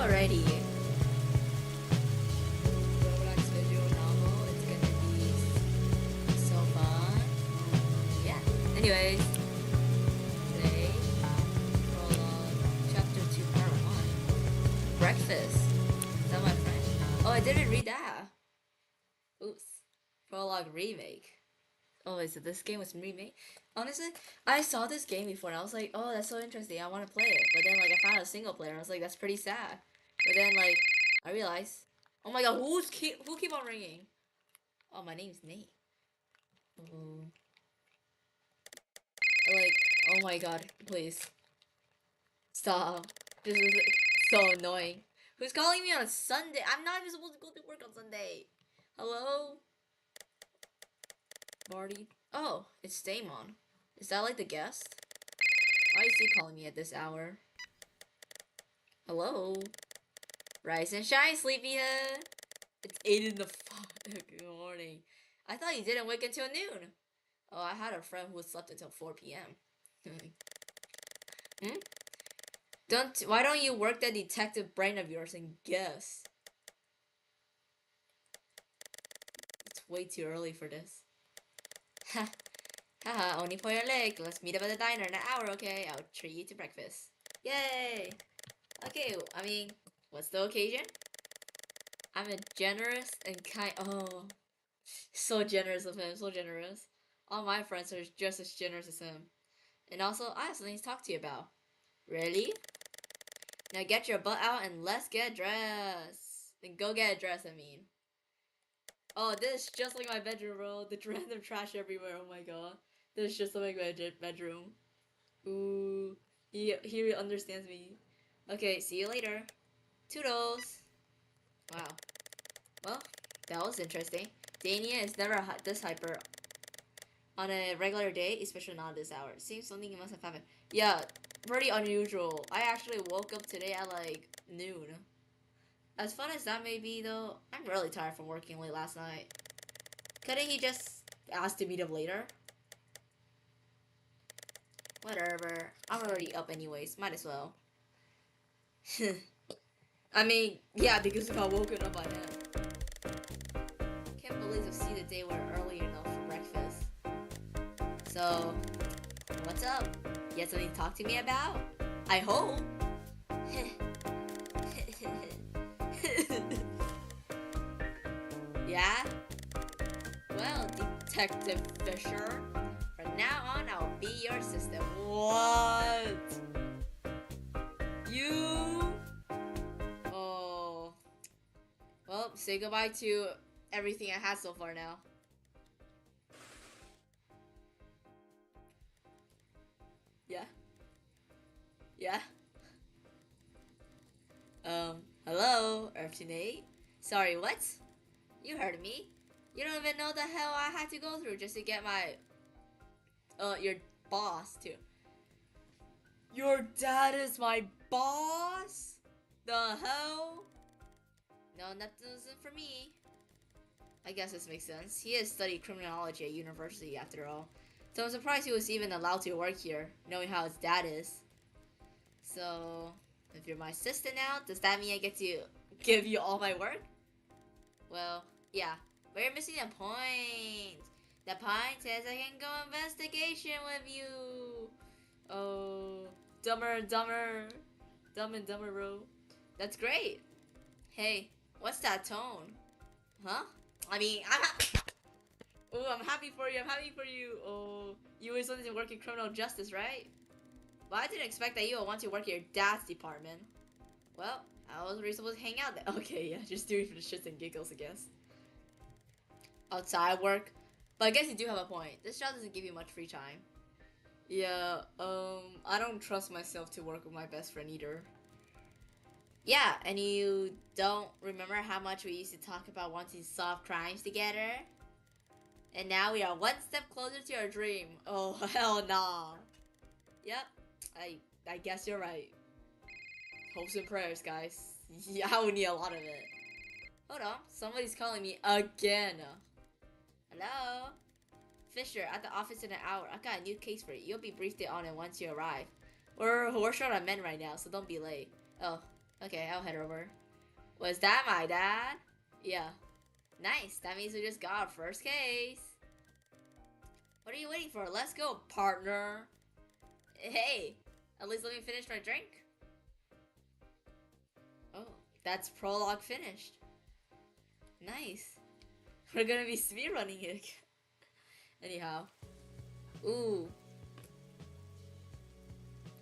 Alrighty. Roblox visual novel. It's gonna be so fun. Yeah. Anyways, today, prologue, chapter 2, part 1. Breakfast. Is that my friend? Oh, I didn't read that. Oops. Prologue remake. Oh, wait, so this game was remade? Honestly, I saw this game before and I was like, oh, that's so interesting. I want to play it. But then, like, I found a single player and I was like, that's pretty sad. But then, like, I realized, oh my god, who keep on ringing? Oh, my name's Nate. Ooh. Like, oh my god, please. Stop. This is like, so annoying. Who's calling me on a Sunday? I'm not even supposed to go to work on Sunday. Hello? Marty? Oh, it's Damon. Is that like the guest? Why is he calling me at this hour? Hello? Rise and shine, sleepyhead! It's 8 in the good morning. I thought you didn't wake until noon. Oh, I had a friend who slept until 4 p.m. Hmm? Why don't you work that detective brain of yours and guess? It's way too early for this. Ha! Haha, only for your leg. Let's meet up at the diner in an hour, okay? I'll treat you to breakfast. Yay! Okay, I mean, what's the occasion? I'm a generous and kind. Oh, so generous of him, so generous. All my friends are just as generous as him. And also, I have something to talk to you about. Really? Now get your butt out and let's get dressed. Then go get dressed, I mean. Oh, this is just like my bedroom, bro. The random trash everywhere, oh my god. This is just like my bedroom. Ooh, he understands me. Okay, see you later. Toodles. Wow. Well, that was interesting. Dania is never this hyper on a regular day, especially not this hour. Seems something must have happened. Yeah, pretty unusual. I actually woke up today at like noon. As fun as that may be, though, I'm really tired from working late last night. Couldn't he just ask to meet up later? Whatever. I'm already up anyways. Might as well. I mean, yeah, because I got woken up by him. Can't believe to see the day we're early enough for breakfast. So, what's up? You have something to talk to me about? I hope. Yeah? Well, Detective Fisher, from now on I'll be your assistant. What? You? Oh. Well, say goodbye to everything I had so far now. Yeah? Yeah? Hello, Earthnate? Sorry, what? You heard me. You don't even know the hell I had to go through just to get your boss to. Your dad is my boss? The hell? No, that isn't for me. I guess this makes sense. He has studied criminology at university after all. So I'm surprised he was even allowed to work here, knowing how his dad is. So, if you're my assistant now, does that mean I get to give you all my work? Well, yeah, but you're missing the point. The point says I can go investigation with you. Oh, dumber and dumber. Dumb and dumber, bro. That's great. Hey, what's that tone? Huh? I mean, oh, I'm happy for you. I'm happy for you. Oh, you always wanted to work in criminal justice, right? Well, I didn't expect that you would want to work in your dad's department. Well, I was really supposed to hang out there. Okay, yeah, just do it for the shits and giggles, I guess. Outside work. But I guess you do have a point. This job doesn't give you much free time. Yeah, I don't trust myself to work with my best friend either. Yeah, and you don't remember how much we used to talk about wanting to solve crimes together? And now we are one step closer to our dream. Oh, hell nah. Yep, I guess you're right. Hopes and prayers, guys. Yeah, I would need a lot of it. Hold on, somebody's calling me again. Hello? Fisher, at the office in an hour. I got a new case for you. You'll be briefed on it once you arrive. We're short on men right now, so don't be late. Oh, Okay, I'll head over. Was that my dad? Yeah. Nice. That means we just got our first case. What are you waiting for? Let's go, partner. Hey, at least let me finish my drink. Oh, that's prologue finished. Nice. We're gonna be speedrunning it. Anyhow. Ooh.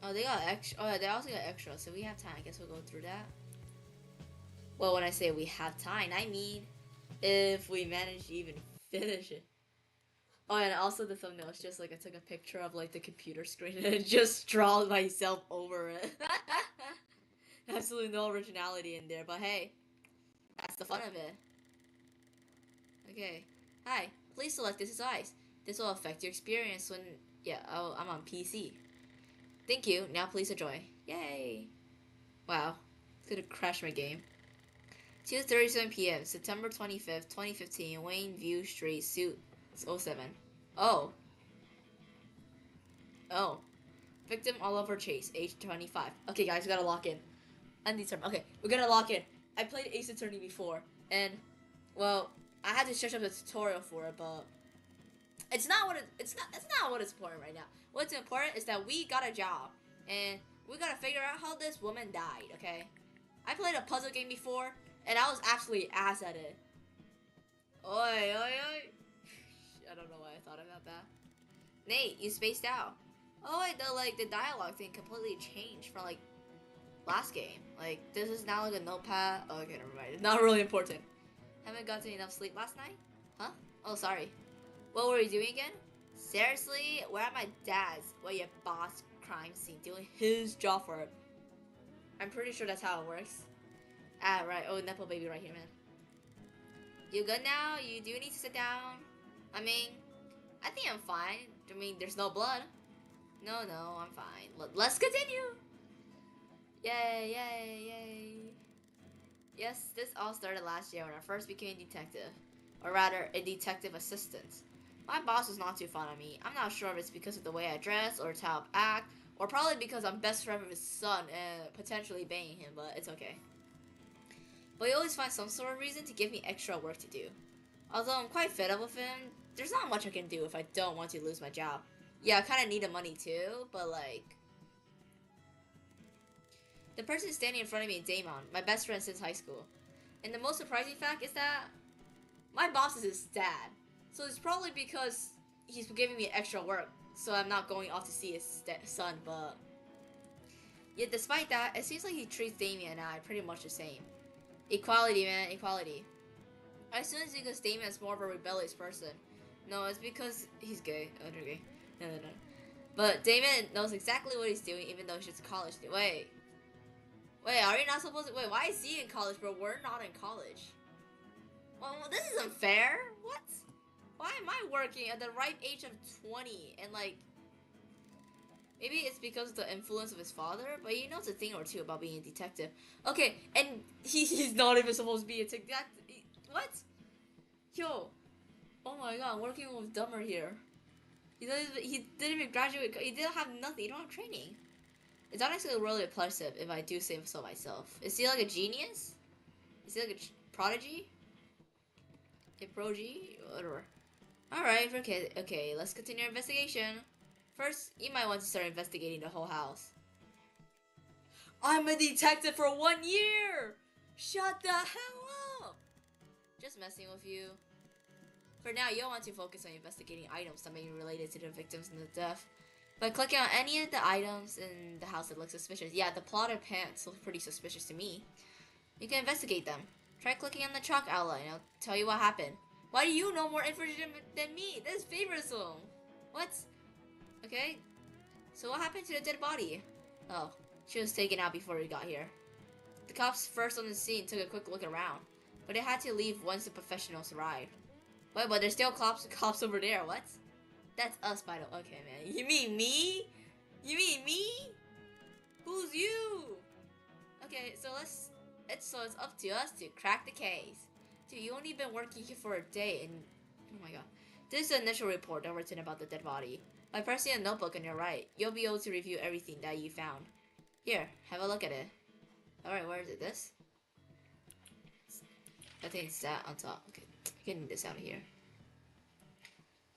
Oh, they got extra. Oh, they also got extra, so we have time. I guess we'll go through that. Well, when I say we have time, I mean if we manage to even finish it. Oh, and also the thumbnail is just like I took a picture of like the computer screen and it just draws myself over it. Absolutely no originality in there, but hey, that's the fun of it. Okay. Hi, please select this device. This will affect your experience when... Yeah, oh, I'm on PC. Thank you. Now please enjoy. Yay. Wow. It's gonna crash my game. 2:37 p.m. September 25th, 2015. Wayne View Street, Suite 07. Oh. Oh. Victim Oliver Chase, age 25. Okay, guys, we gotta lock in. Undetermined. Okay, we're gonna lock in. I played Ace Attorney before, and, well, I had to search up the tutorial for it, but it's not what it's not what is important right now. What's important is that we got a job, and we gotta figure out how this woman died, okay? I played a puzzle game before, and I was absolutely ass at it. Oi, oi, oi. I don't know why I thought about that. Nate, you spaced out. Oh wait, the dialogue thing completely changed from like last game. Like this is now like a notepad. Oh, okay, never mind. It's not really important. Haven't gotten enough sleep last night? Huh? Oh, sorry. What were you doing again? Seriously? We're at my dad's. Well, your boss crime scene doing his job for it. I'm pretty sure that's how it works. Ah, right. Oh, Nepo baby right here, man. You good now? You do need to sit down? I mean, I think I'm fine. I mean, there's no blood. No, I'm fine. Let's continue. Yay, yay, yay. Yes, this all started last year when I first became a detective. Or rather, a detective assistant. My boss was not too fond of me. I'm not sure if it's because of the way I dress or how I act, or probably because I'm best friend with his son and potentially banging him, but it's okay. But he always finds some sort of reason to give me extra work to do. Although I'm quite fed up with him, there's not much I can do if I don't want to lose my job. Yeah, I kind of need the money too, but like... The person standing in front of me is Damon, my best friend since high school. And the most surprising fact is that my boss is his dad. So it's probably because he's giving me extra work, so I'm not going off to see his son, but... Yet despite that, it seems like he treats Damien and I pretty much the same. Equality, man, equality. I assume it's because Damien is more of a rebellious person. No, it's because he's gay. Oh, they're gay. No. But Damien knows exactly what he's doing, even though he's just a college student. Wait, are you not supposed to... Wait, why is he in college, but we're not in college? Well, this isn't fair. What? Why am I working at the ripe age of 20 and like... Maybe it's because of the influence of his father, but he knows a thing or two about being a detective. Okay, and he's not even supposed to be a detective. What? Yo. Oh my god, I'm working with Dumber here. He didn't even graduate. He didn't have nothing. He don't have training. It's honestly really impressive if I do say so myself. Is he like a genius? Is he like a prodigy? A prodigy? Whatever. Alright, okay, let's continue our investigation. First, you might want to start investigating the whole house. I'm a detective for 1 year! Shut the hell up! Just messing with you. For now, you'll want to focus on investigating items that may be related to the victims and the death. By clicking on any of the items in the house that look suspicious. Yeah, the plotted pants look pretty suspicious to me. You can investigate them. Try clicking on the chalk outline and I'll tell you what happened. Why do you know more information than me? This is favoritism. What? Okay. So what happened to the dead body? Oh, she was taken out before we got here. The cops first on the scene took a quick look around, but they had to leave once the professionals arrived. Wait, but there's still cops over there. What? That's us, by the... Okay, man. You mean me? You mean me? Who's you? Okay, so it's up to us to crack the case. Dude, you only been working here for a day and... Oh my god. This is the initial report that written about the dead body. By pressing a notebook on your right, you'll be able to review everything that you found. Here, have a look at it. Alright, where is it? This? I think it's that on top. Okay, getting this out of here.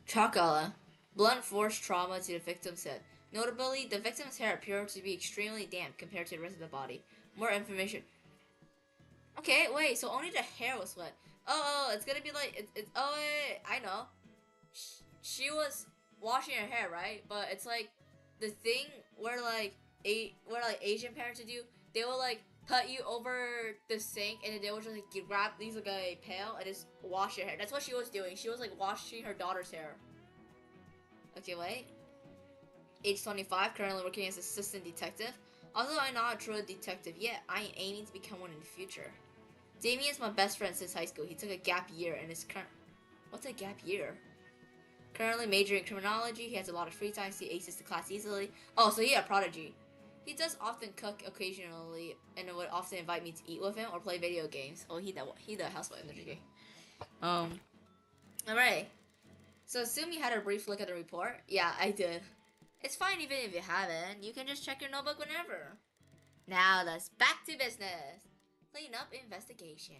Chakala. Blunt force trauma to the victim's head. Notably, the victim's hair appeared to be extremely damp compared to the rest of the body. More information. Okay, wait, so only the hair was wet. Oh, it's gonna be like, oh, wait, I know. She was washing her hair, right? But it's like, the thing where like, Asian parents would do, they will like, put you over the sink, and then they would just like, grab these like a pail, and just wash your hair. That's what she was doing. She was like, washing her daughter's hair. Okay, wait. Age 25, currently working as assistant detective. Although I'm not a true detective yet, I am aiming to become one in the future. Damien's my best friend since high school. He took a gap year and is What's a gap year? Currently majoring in criminology. He has a lot of free time, so he aces the class easily. Oh, so he a prodigy. He does often cook occasionally and would often invite me to eat with him or play video games. Oh, he the housewife energy. Alright. So assume you had a brief look at the report. Yeah, I did. It's fine even if you haven't. You can just check your notebook whenever. Now let's back to business. Clean up investigation.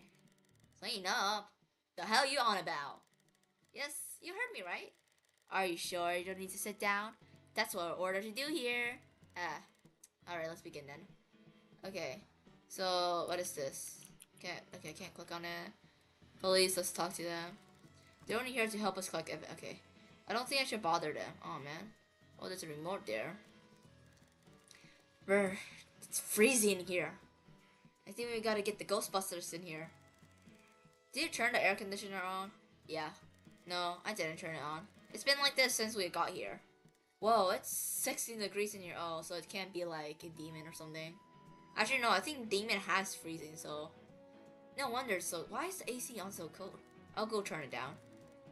Clean up? The hell you on about? Yes, you heard me right. Are you sure you don't need to sit down? That's what we're ordered to do here. Alright, let's begin then. Okay, so what is this? I can't click on it. Police, let's talk to them. They're only here to help us collect evidence. Okay. I don't think I should bother them. Oh man. Oh, there's a remote there. Brr, it's freezing in here. I think we gotta get the Ghostbusters in here. Did you turn the air conditioner on? Yeah. No, I didn't turn it on. It's been like this since we got here. Whoa, it's 16 degrees in here. Oh, so it can't be like a demon or something. Actually, no, I think demon has freezing, so... No wonder, so why is the AC on so cold? I'll go turn it down.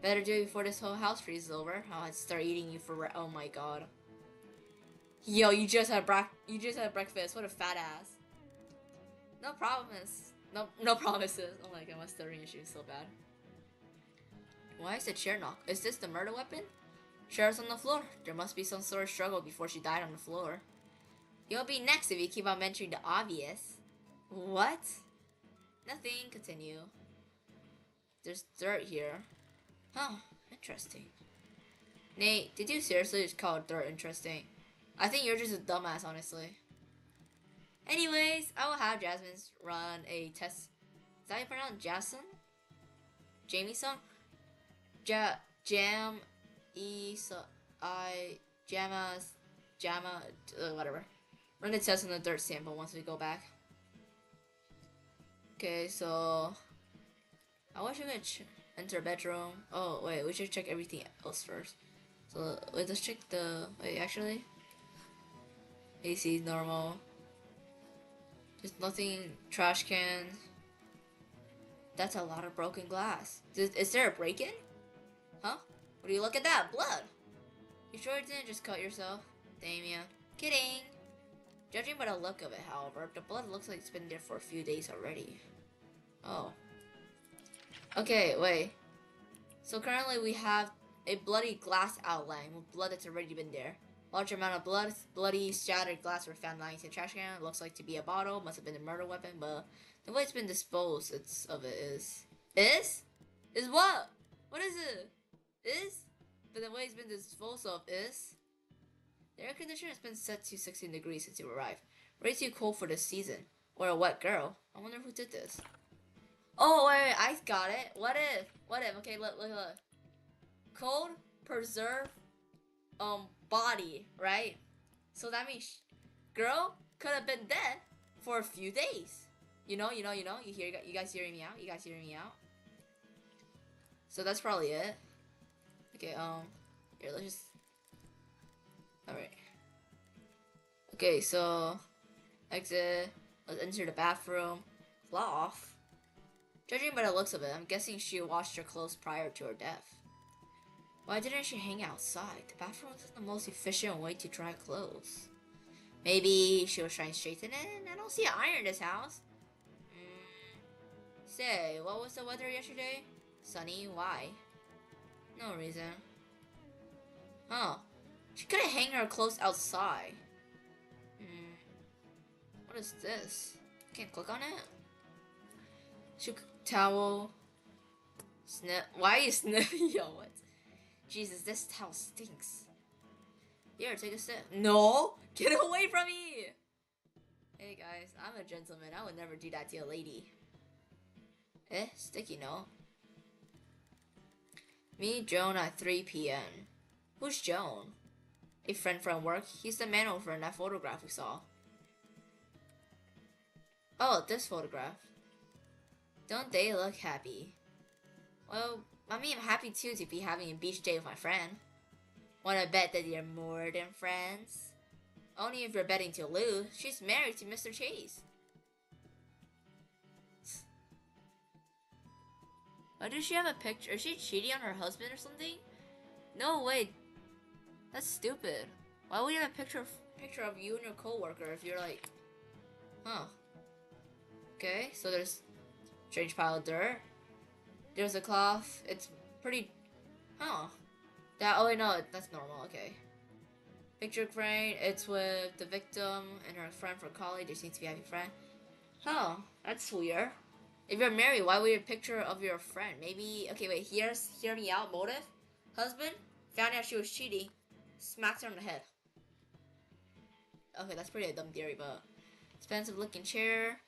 Better do it before this whole house freezes over. I'll start eating you for oh my god. Yo, you just had breakfast. What a fat ass. No promise. No promises. Oh my god, my stuttering issue is so bad. Why is the chair knocked? Is this the murder weapon? Chair's on the floor. There must be some sort of struggle before she died on the floor. You'll be next if you keep on mentioning the obvious. What? Nothing. Continue. There's dirt here. Huh. Interesting. Nate, did you seriously just call dirt interesting? I think you're just a dumbass, honestly. Anyways, I will have Jasmine run a test. Is that how you pronounce Jason? Jamie-san? Whatever. Run the test on the dirt sample once we go back. Okay, so... I wish I could enter a bedroom. Oh, wait, we should check everything else first. So, wait, let's check the... Wait, actually? AC is normal. There's nothing... Trash can. That's a lot of broken glass. Is there a break-in? Huh? What do you look at that? Blood! You sure you didn't just cut yourself? Damien. Kidding! Judging by the look of it, however, the blood looks like it's been there for a few days already. Oh. Okay, wait. So currently we have a bloody glass outline with blood that's already been there. Large amount of bloody shattered glass were found lying in the trash can. It looks like to be a bottle, must have been a murder weapon, but the way it's been disposed of it is... Is? Is what? What is it? Is? But the way it's been disposed of is... The air conditioner has been set to 16 degrees since you arrived. Way too cold for this season. Or a wet girl. I wonder who did this. Oh, wait, I got it. What if? Okay, look. Cold, preserve, body, right? So that means girl could have been dead for a few days. You guys hearing me out? So that's probably it. Okay, here, let's just... Alright. Okay, so... Exit. Let's enter the bathroom. Off. Judging by the looks of it, I'm guessing she washed her clothes prior to her death. Why didn't she hang outside? The bathroom is the most efficient way to dry clothes. Maybe she was trying to straighten it? I don't see an iron in this house. Say, what was the weather yesterday? Sunny, why? No reason. Huh. She couldn't hang her clothes outside. What is this? Can't click on it. Towel. Snip. Why are you sniffing? Yo, what? Jesus, this towel stinks. Here, take a sip. No! Get away from me! Hey guys, I'm a gentleman. I would never do that to a lady. Sticky note. Meet Joan at 3 p.m. Who's Joan? A friend from work. He's the man over in that photograph we saw. Oh, this photograph. Don't they look happy? Well, I mean, I'm happy too to be having a beach day with my friend. Wanna bet that you're more than friends? Only if you're betting to lose. She's married to Mr. Chase. Why does she have a picture? Is she cheating on her husband or something? No way. That's stupid. Why would you have a picture of you and your coworker if you're like, huh? Okay, so there's a strange pile of dirt. There's a cloth. It's pretty, huh? Oh wait, no, that's normal. Okay. Picture frame. It's with the victim and her friend from college. They seem to be having a friend. Huh? That's weird. If you're married, why would you have a picture of your friend? Maybe, okay, wait, hear me out. Motive? Husband found out she was cheating, smacked her on the head. Okay, that's pretty a dumb theory, but expensive looking chair,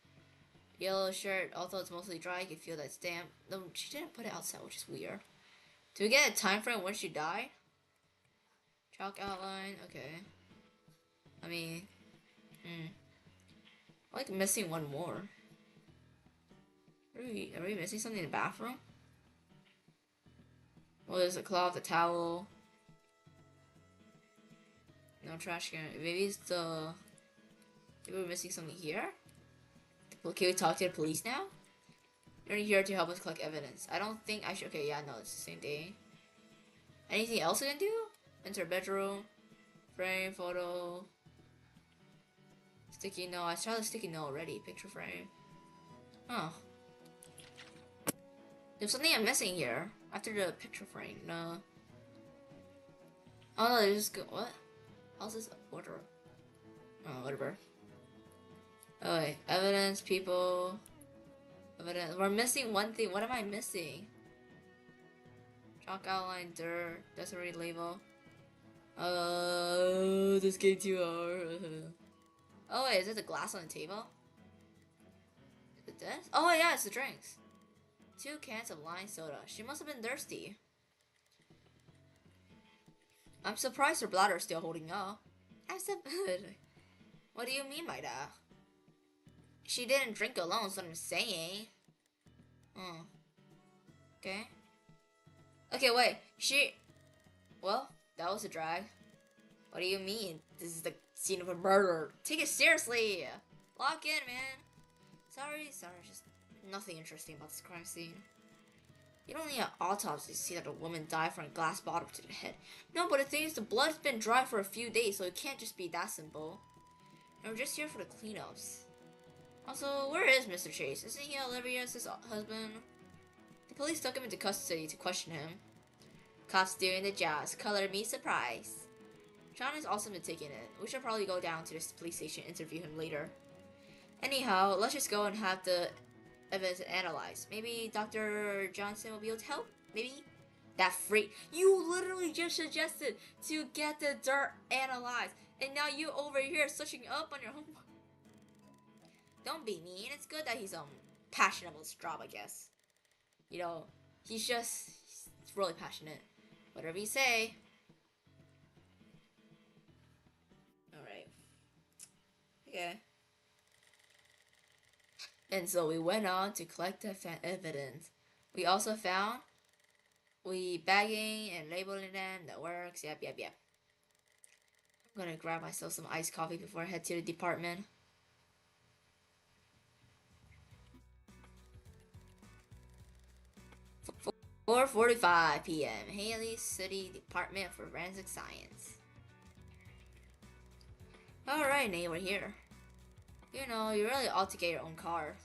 yellow shirt. Although it's mostly dry, you can feel that stamp. No, she didn't put it outside, which is weird. Do we get a time frame when she died? Chalk outline. Okay. I mean, I'm like missing one more. Are we missing something in the bathroom? Well, there's a cloth, a towel. No trash can. Maybe it's the... Maybe we're missing something here? Can we talk to the police now? You're here to help us collect evidence. I don't think I should... Okay, yeah, no, it's the same thing. Anything else I can do? Enter bedroom. Frame, photo. Sticky note. I saw the sticky note already. Picture frame. Huh. There's something I'm missing here. After the picture frame. No. Oh no, there's just go. What? How's this order? Oh, whatever. Oh wait. Evidence, people. Evidence. We're missing one thing. What am I missing? Chalk outline, dirt. That's already label. This game too hard. Oh wait, is it the glass on the table? Is it this? Oh yeah, it's the drinks. 2 cans of lime soda. She must have been thirsty. I'm surprised her bladder is still holding up. I'm so good. What do you mean by that? She didn't drink alone, is what I'm saying. Okay. Okay, wait. Well, that was a drag. What do you mean? This is the scene of a murder. Take it seriously. Lock in, man. Sorry, just nothing interesting about this crime scene. You don't need an autopsy to see that a woman died from a glass bottle to the head. No, but the thing is, the blood's been dry for a few days, so it can't just be that simple. And we're just here for the cleanups. Also, where is Mr. Chase? Isn't he Olivia's husband? The police took him into custody to question him. Cops doing the jobs. Color me surprised. Sean has also been taking it. We should probably go down to this police station and interview him later. Anyhow, let's just go and have the evidence analyzed. Maybe Dr. Johnson will be able to help? Maybe? That freak. You literally just suggested to get the dirt analyzed. And now you over here searching up on your homework. Don't be mean. It's good that he's passionate about his job, I guess. You know, he's really passionate. Whatever you say. Alright. Okay. And so we went on to collect the evidence. We also found bagging and labeling them. That works. Yep. I'm gonna grab myself some iced coffee before I head to the department. For 4:45 p.m. Haley City Department for Forensic Science. Alright, Nate, we're here. You know, you really ought to get your own car.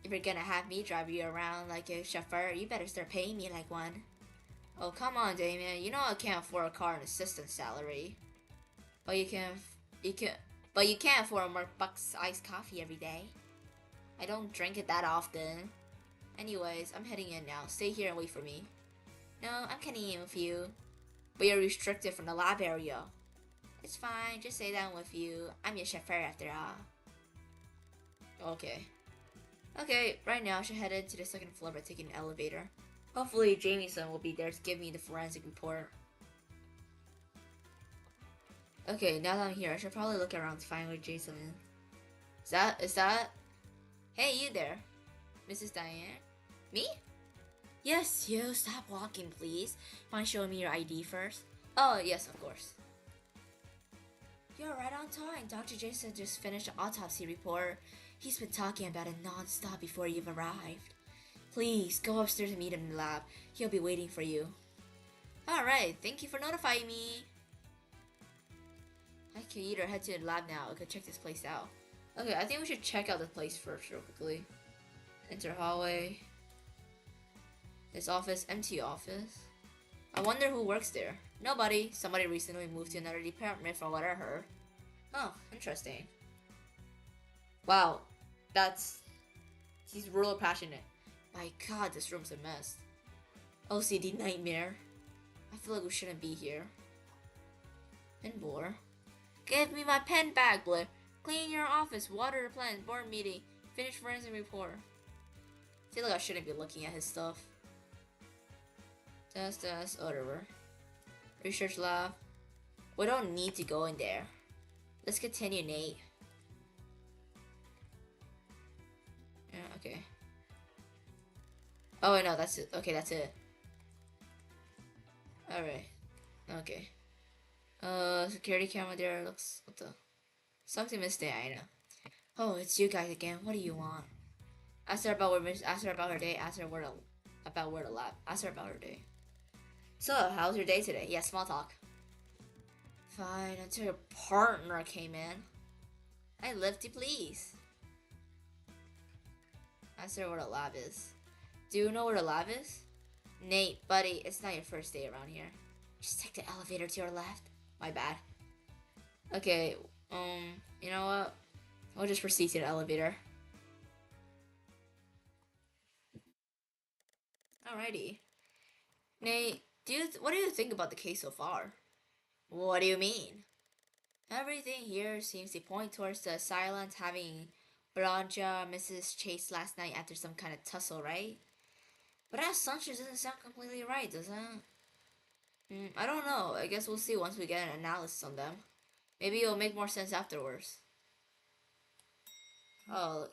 If you're gonna have me drive you around like a chauffeur, you better start paying me like one. Oh, come on, Damien. You know I can't afford a car and assistant salary. But you can't afford a $1 iced coffee every day. I don't drink it that often. Anyways, I'm heading in now. Stay here and wait for me. No, I'm coming in with you. But you're restricted from the lab area. It's fine, just say that I'm with you. I'm your chauffeur after all. Okay. Okay, right now I should head into the second floor by taking an elevator. Hopefully Jamieson will be there to give me the forensic report. Okay, now that I'm here, I should probably look around to find where Jason is. Is that? Hey, you there. Mrs. Diane? Me? Yes, you. Stop walking, please. Mind showing me your ID first? Oh, yes, of course. You're right on time. Dr. Jason just finished the autopsy report. He's been talking about it non-stop before you've arrived. Please, go upstairs and meet him in the lab. He'll be waiting for you. Alright, thank you for notifying me. I can either head to the lab now or could check this place out. Okay, I think we should check out the place first real quickly. Enter hallway. This office, empty office. I wonder who works there. Nobody. Somebody recently moved to another department from what I heard. Oh, interesting. Wow, he's real passionate. My god, this room's a mess. OCD nightmare. I feel like we shouldn't be here. And Blair. Give me my pen back, Blair. Clean your office, water the plants, board meeting, finish forensic report. I feel like I shouldn't be looking at his stuff. Test, whatever. Research lab. We don't need to go in there. Let's continue, Nate. Yeah, okay. Oh, wait, no, that's it. Okay, that's it. Alright. Okay. Security camera there looks... What the... Something missed there, I know. Oh, it's you guys again. What do you want? Ask her about her day. Ask her about where the lab. Ask her about her day. So, how's your day today? Yeah, small talk. Fine, until your partner came in. I live to please. Ask her where the lab is. Do you know where the lab is? Nate, buddy, it's not your first day around here. Just take the elevator to your left. My bad. Okay, you know what? We'll just proceed to the elevator. Alrighty. Nate, what do you think about the case so far? What do you mean? Everything here seems to point towards the assailant having Blanca Mrs. Chase last night after some kind of tussle, right? But that assumption doesn't sound completely right, does it? I don't know. I guess we'll see once we get an analysis on them. Maybe it'll make more sense afterwards. Oh,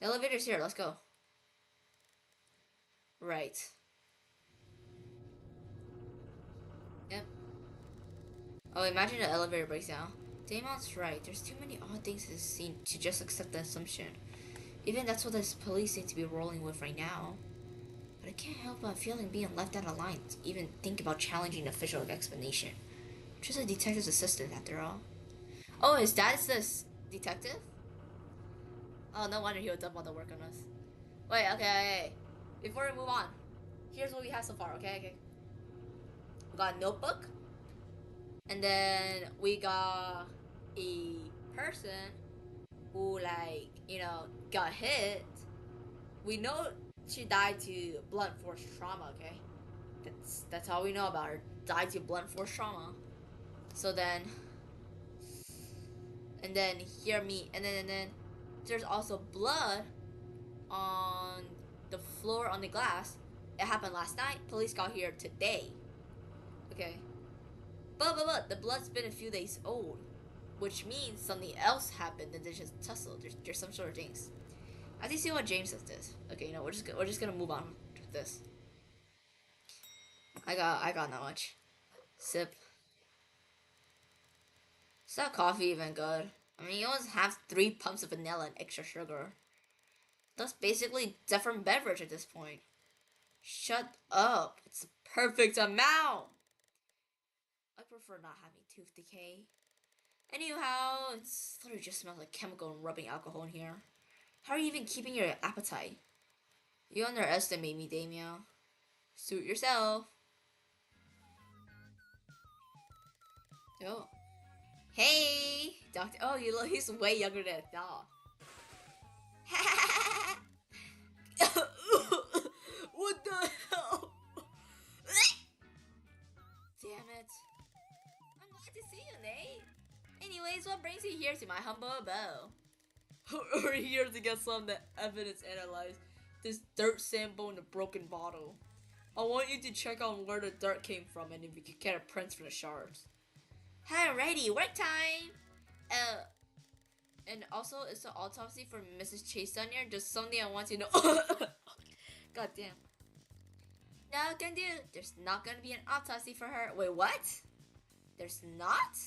the elevator's here. Let's go. Right. Yep. Oh, imagine the elevator breaks down. Damon's right. There's too many odd things to see to just accept the assumption. Even that's what the police seem to be rolling with right now. But I can't help but feeling being left out of line to even think about challenging the official explanation. Just a detective's assistant, after all. Oh, his dad's this detective? Oh, no wonder he would dump all the work on us. Wait, okay. Before we move on, here's what we have so far, okay? We got a notebook. And then we got a person who, like, got hit. We know she died to blunt force trauma, okay? That's all we know about her. Died to blunt force trauma. So then, and then there's also blood on the floor on the glass. It happened last night. Police got here today. Okay. But the blood's been a few days old, which means something else happened and there's just tussle. There's some sort of things. I think see what James says this. Okay, we're just gonna move on to this. I got not much. Sip. Is that coffee even good? I mean, you always have 3 pumps of vanilla and extra sugar. That's basically different beverage at this point. Shut up. It's the perfect amount. I prefer not having tooth decay. Anyhow, it's literally just smells like chemical and rubbing alcohol in here. How are you even keeping your appetite? You underestimate me, Damien. Suit yourself. Yo. Hey, Doctor. Oh, he's way younger than I thought. What the hell? Damn it. I'm glad to see you, Nate. Anyways, what brings you here to my humble abode? We're here to get some of the evidence analyzed. This dirt sample in a broken bottle. I want you to check on where the dirt came from and if you can get a print from the shards. Alrighty, work time! And also, is the autopsy for Mrs. Chase done here? Just something I want to know. God damn. No, can do. There's not gonna be an autopsy for her. Wait, what? There's not?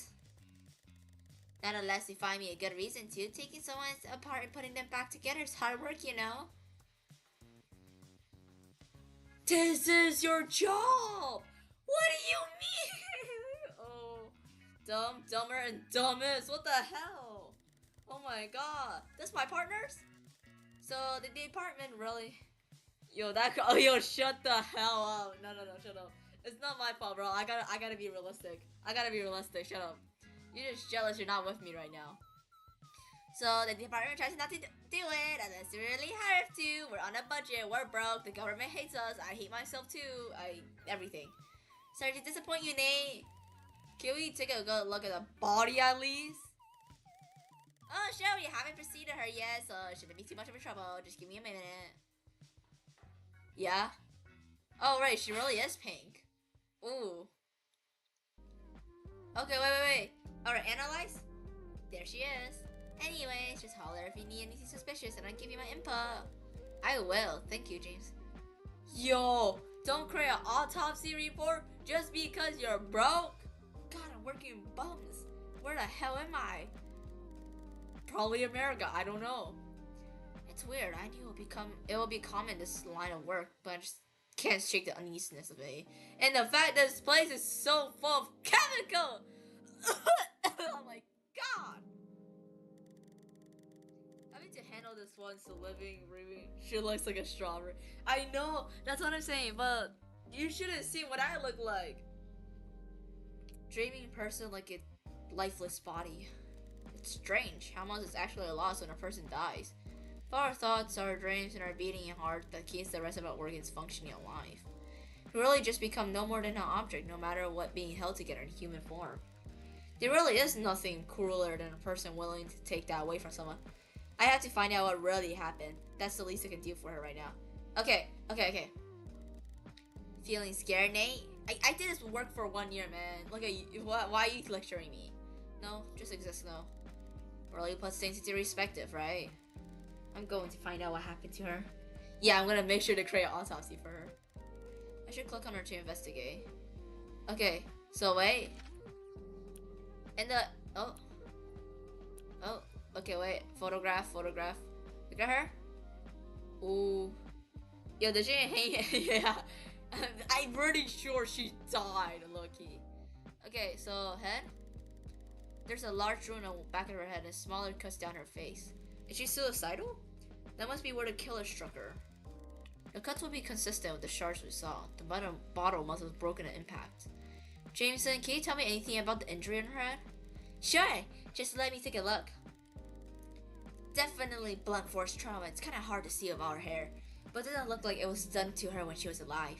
Not unless you find me a good reason to. Taking someone apart and putting them back together is hard work, you know. This is your job! What do you mean? Oh, dumb, dumber, and dumbest. What the hell? Oh my god. That's my partners? So, the department really... Yo, yo, shut the hell up. No, shut up. It's not my fault, bro. I gotta be realistic. Shut up. You're just jealous you're not with me right now. So the department tries not to do it unless we really have to. We're on a budget, we're broke, the government hates us, I hate myself too, everything. Sorry to disappoint you, Nate. Can we take a good look at the body at least? Oh sure, we haven't preceded her yet, so it shouldn't be too much of a trouble. Just give me a minute. Yeah? Oh right, she really is pink. Ooh. Okay, wait. Alright, analyze? There she is. Anyways, just holler if you need anything suspicious and I'll give you my info. I will, thank you, James. Yo, don't create an autopsy report just because you're broke? God, I'm working bums. Where the hell am I? Probably America, I don't know. It's weird, I knew it will be common this line of work, but I just can't shake the uneasiness of it. And the fact that this place is so full of chemical! Oh my god! Having to handle this once a living, breathing, she looks like a strawberry. I know, that's what I'm saying, but you shouldn't see what I look like. Dreaming person like a lifeless body. It's strange how much is actually lost when a person dies. But our thoughts, our dreams, and our beating heart that keeps the rest of our organs functioning alive. We really just become no more than an object, no matter what being held together in human form. There really is nothing crueler than a person willing to take that away from someone. I have to find out what really happened. That's the least I can do for her right now. Okay. Feeling scared, Nate? I did this work for 1 year, man. Look at you. Why are you lecturing me? No, just exist now. Really puts things into perspective, right? I'm going to find out what happened to her. Yeah, I'm gonna make sure to create an autopsy for her. I should click on her to investigate. Okay, so wait. And the... Oh, okay, wait. Photograph. Look at her. Ooh. Yo, did she hang? Yeah. I'm pretty sure she died, low-key. Okay, so head. There's a large wound on the back of her head and smaller cuts down her face. Is she suicidal? That must be where the killer struck her. The cuts will be consistent with the shards we saw. The bottle must have broken at impact. Jameson, can you tell me anything about the injury on her head? Sure, just let me take a look. Definitely blunt force trauma. It's kinda hard to see about her hair, but it doesn't look like it was done to her when she was alive.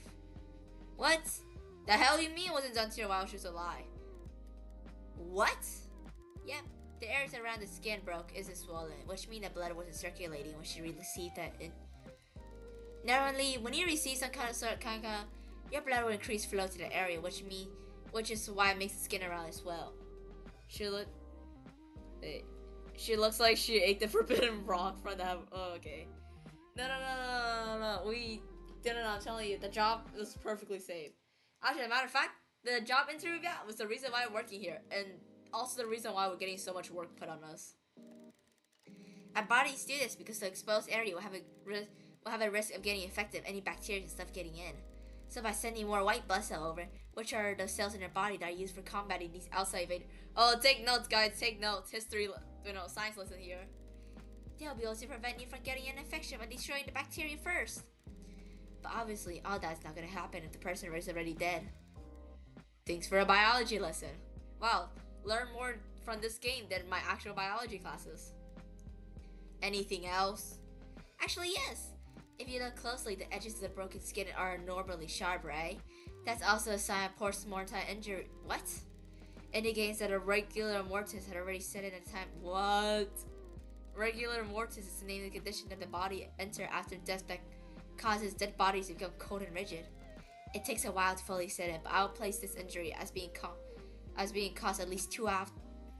What? The hell you mean it wasn't done to her while she was alive? What? Yep, the areas around the skin broke isn't swollen, which means the blood wasn't circulating when she received that. Normally, when you receive some kind of your blood will increase flow to the area, which is why it makes the skin around as well. She looks like she ate the forbidden rock from that. Oh, okay. No. I'm telling you, the job was perfectly safe. Actually, as a matter of fact, the job interview was the reason why I'm working here, and also the reason why we're getting so much work put on us. Our bodies do this because the exposed area will have a risk of getting infected if any bacteria and stuff getting in. So by sending more white blood cells over, which are the cells in your body that are used for combating these outside invaders. Oh, take notes, guys, take notes. History, science lesson here. They'll be able to prevent you from getting an infection by destroying the bacteria first. But obviously, all that's not gonna happen if the person is already dead. Thanks for a biology lesson. Wow, learn more from this game than my actual biology classes. Anything else? Actually, yes. If you look closely, the edges of the broken skin are normally sharp, right? That's also a sign of post-mortem injury. What? Indicates that a regular mortis had already set in at the time. What? Regular mortis is the name of the condition that the body enters after death that causes dead bodies to become cold and rigid. It takes a while to fully set in, but I'll place this injury as being caused at least 2 hours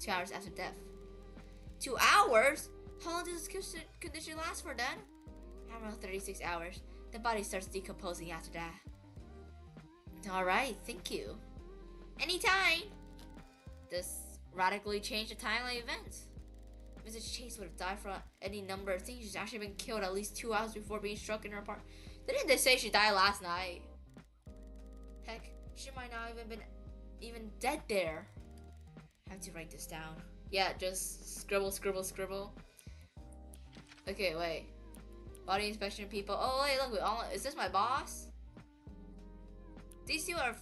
after death. 2 hours? How long does this condition last for then? Around 36 hours. The body starts decomposing after that. Alright, thank you. Anytime! This radically changed the timeline events. Mrs. Chase would have died from any number of things. She's actually been killed at least 2 hours before being struck in her apartment. Didn't they say she died last night? Heck, she might not even been dead there. I have to write this down. Yeah, just scribble. Okay, wait. Body inspection people. Oh wait, look. Is this my boss? These two are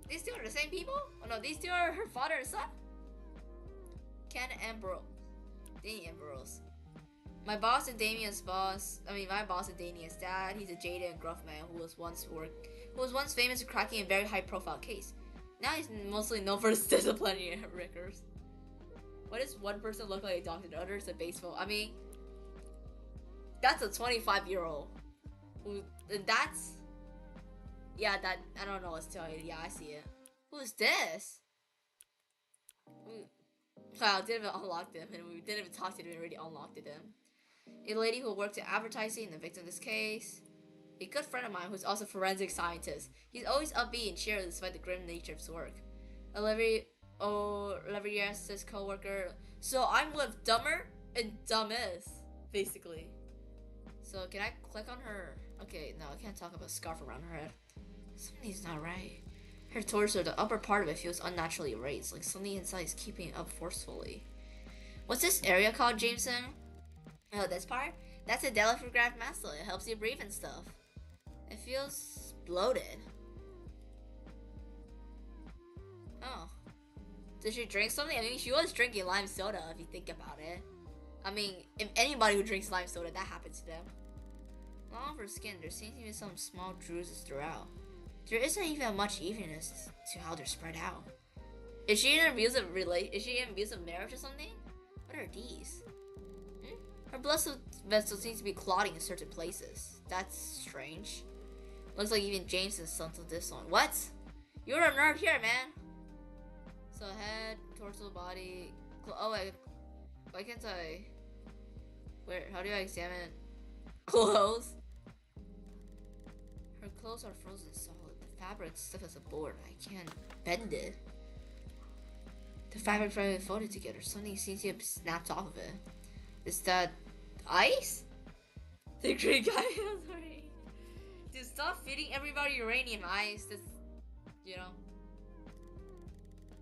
the same people? Oh no, these two are her father and son. Ken and Danny and Burroughs. My boss and Damien's dad. He's a jaded and gruff man who was once famous for cracking a very high-profile case. Now he's mostly known for his disciplinary records. Why does one person look like a doctor, the other is a baseball? I mean, that's a 25-year-old. Yeah, that I don't know what to tell you. Yeah, I see it. Who's this? Wow, didn't even unlock them, and we didn't even talk to them. We already unlocked them. A lady who worked in advertising, the victim of this case. A good friend of mine who's also a forensic scientist. He's always upbeat and cheerful despite the grim nature of his work. Olivier's co-worker. So I'm with Dumber and Dumbest, basically. So can I click on her? Okay, no, I can't talk about a scarf around her head. Something's not right. Her torso, the upper part of it feels unnaturally raised, like something inside is keeping it up forcefully. What's this area called, Jameson? Oh, this part? That's a delicate muscle. It helps you breathe and stuff. It feels bloated. Oh. Did she drink something? I mean, she was drinking lime soda, if you think about it. I mean, if anybody who drinks lime soda, that happens to them. Along with her skin, there seems to be some small bruises throughout. There isn't even much evenness to how they're spread out. Is she in an abusive marriage or something? What are these? Her blood vessel seems to be clotting in certain places. That's strange. Looks like even Jameson's son to this one. What? You're a nerd here, man. So head, torso, body. Oh wait, why can't I? Where? How do I examine clothes? Her clothes are frozen solid. The fabric is stiff as a board. I can't bend it. The fabric fragment folded together. Something seems to have snapped off of it. Is that ice? The green guy is sorry. Dude, stop feeding everybody uranium ice. That's, you know.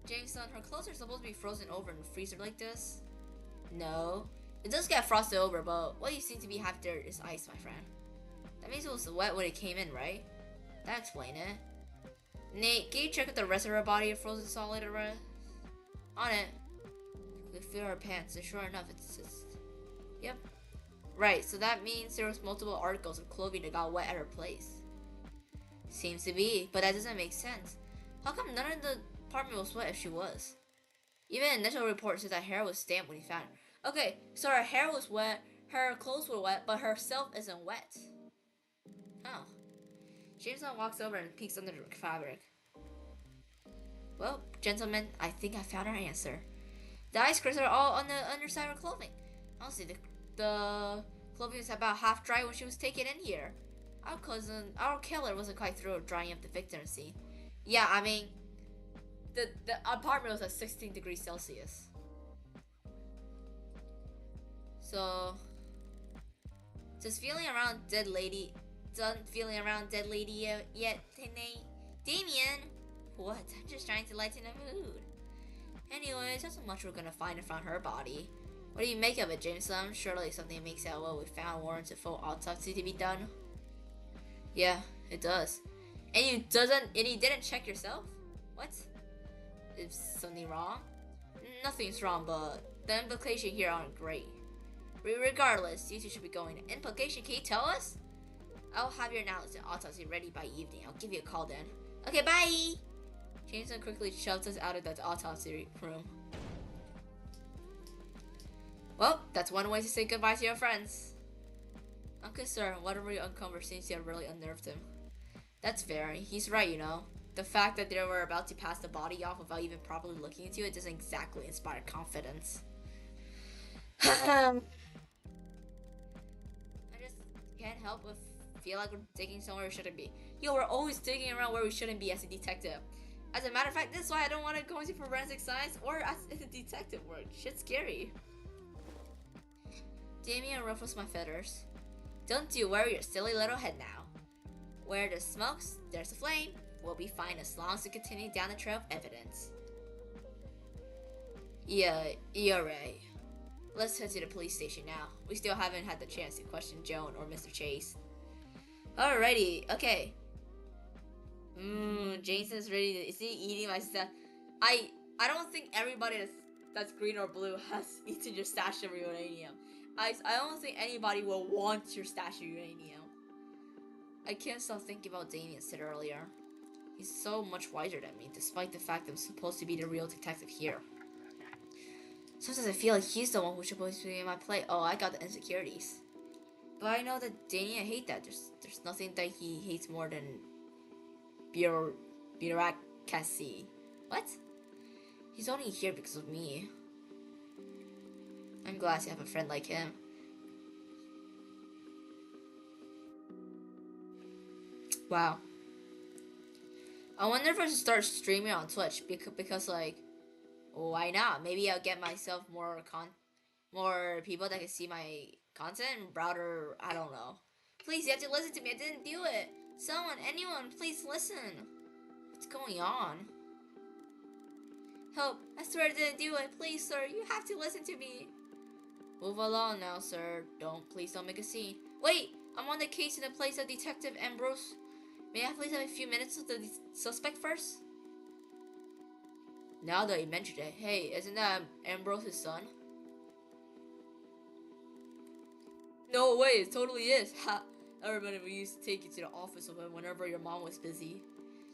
Jameson, her clothes are supposed to be frozen over in a freezer like this. No. It does get frosted over, but what you seem to be half there is ice, my friend. That means it was wet when it came in, right? That explains it. Nate, can you check if the rest of her body is frozen solid or rest? On it. We feel her pants, and sure enough, it's just... Yep. Right, so that means there was multiple articles of clothing that got wet at her place. Seems to be, but that doesn't make sense. How come none of the apartment was wet if she was? Even the initial report says that hair was damp when he found her. Okay, so her hair was wet, her clothes were wet, but herself isn't wet. Oh. Jameson walks over and peeks under the fabric. Well, gentlemen, I think I found our answer. The ice crystals are all on the underside of her clothing. Honestly, the clothing was about half dry when she was taken in here. Our killer wasn't quite through drying up the victim scene. Yeah, I mean, the apartment was at 16 degrees Celsius. So, just feeling around dead lady. Done feeling around dead lady yet, Damien? What? I'm just trying to lighten the mood. Anyways, there's not much we're gonna find in front of her body. What do you make of it, Jameson? Surely something makes out what we found warrants a full autopsy to be done. Yeah, it does. And you didn't check yourself? What? Is something wrong? Nothing's wrong, but the implications here aren't great. Regardless, you two should be going. Implication, can you tell us? I'll have your analysis and autopsy ready by evening. I'll give you a call then. Okay, bye! Jameson quickly shoves us out of that autopsy room. Well, that's one way to say goodbye to your friends. I'm concerned whatever your uncovered seems to have really unnerved him. That's fair. He's right, you know. The fact that they were about to pass the body off without even properly looking into it doesn't exactly inspire confidence. I just can't help but feel like we're digging somewhere we shouldn't be. Yo, we're always digging around where we shouldn't be as a detective. As a matter of fact, this is why I don't want to go into forensic science or as detective work. Shit's scary. Damien ruffles my feathers. Don't you worry your silly little head now. Where there's smokes, there's a flame. We'll be fine as long as we continue down the trail of evidence. Yeah, you're right. Let's head to the police station now. We still haven't had the chance to question Joan or Mr. Chase. Alrighty, okay. Jason's ready to, is he eating my stuff? I don't think everybody that's green or blue has eaten your stash of uranium. I don't think anybody will want your stash of uranium. I can't stop thinking about Damien said earlier. He's so much wiser than me, despite the fact that I'm supposed to be the real detective here. Sometimes I feel like he's the one who's supposed to be in my play. Oh, I got the insecurities. But I know that Damien hates that. There's nothing that he hates more than bureaucracy. What? He's only here because of me. I'm glad to have a friend like him. Wow. I wonder if I should start streaming on Twitch because like, why not? Maybe I'll get myself more people that can see my content and broader. I don't know. Please, you have to listen to me. I didn't do it. Someone, anyone, please listen. What's going on? Help! I swear I didn't do it. Please, sir, you have to listen to me. Move along now, sir. Please don't make a scene. Wait! I'm on the case in the place of Detective Ambrose. May I please have a few minutes with the suspect first? Now that you mentioned it, hey, isn't that Ambrose's son? No way, it totally is. Ha! I remember we used to take you to the office of him whenever your mom was busy.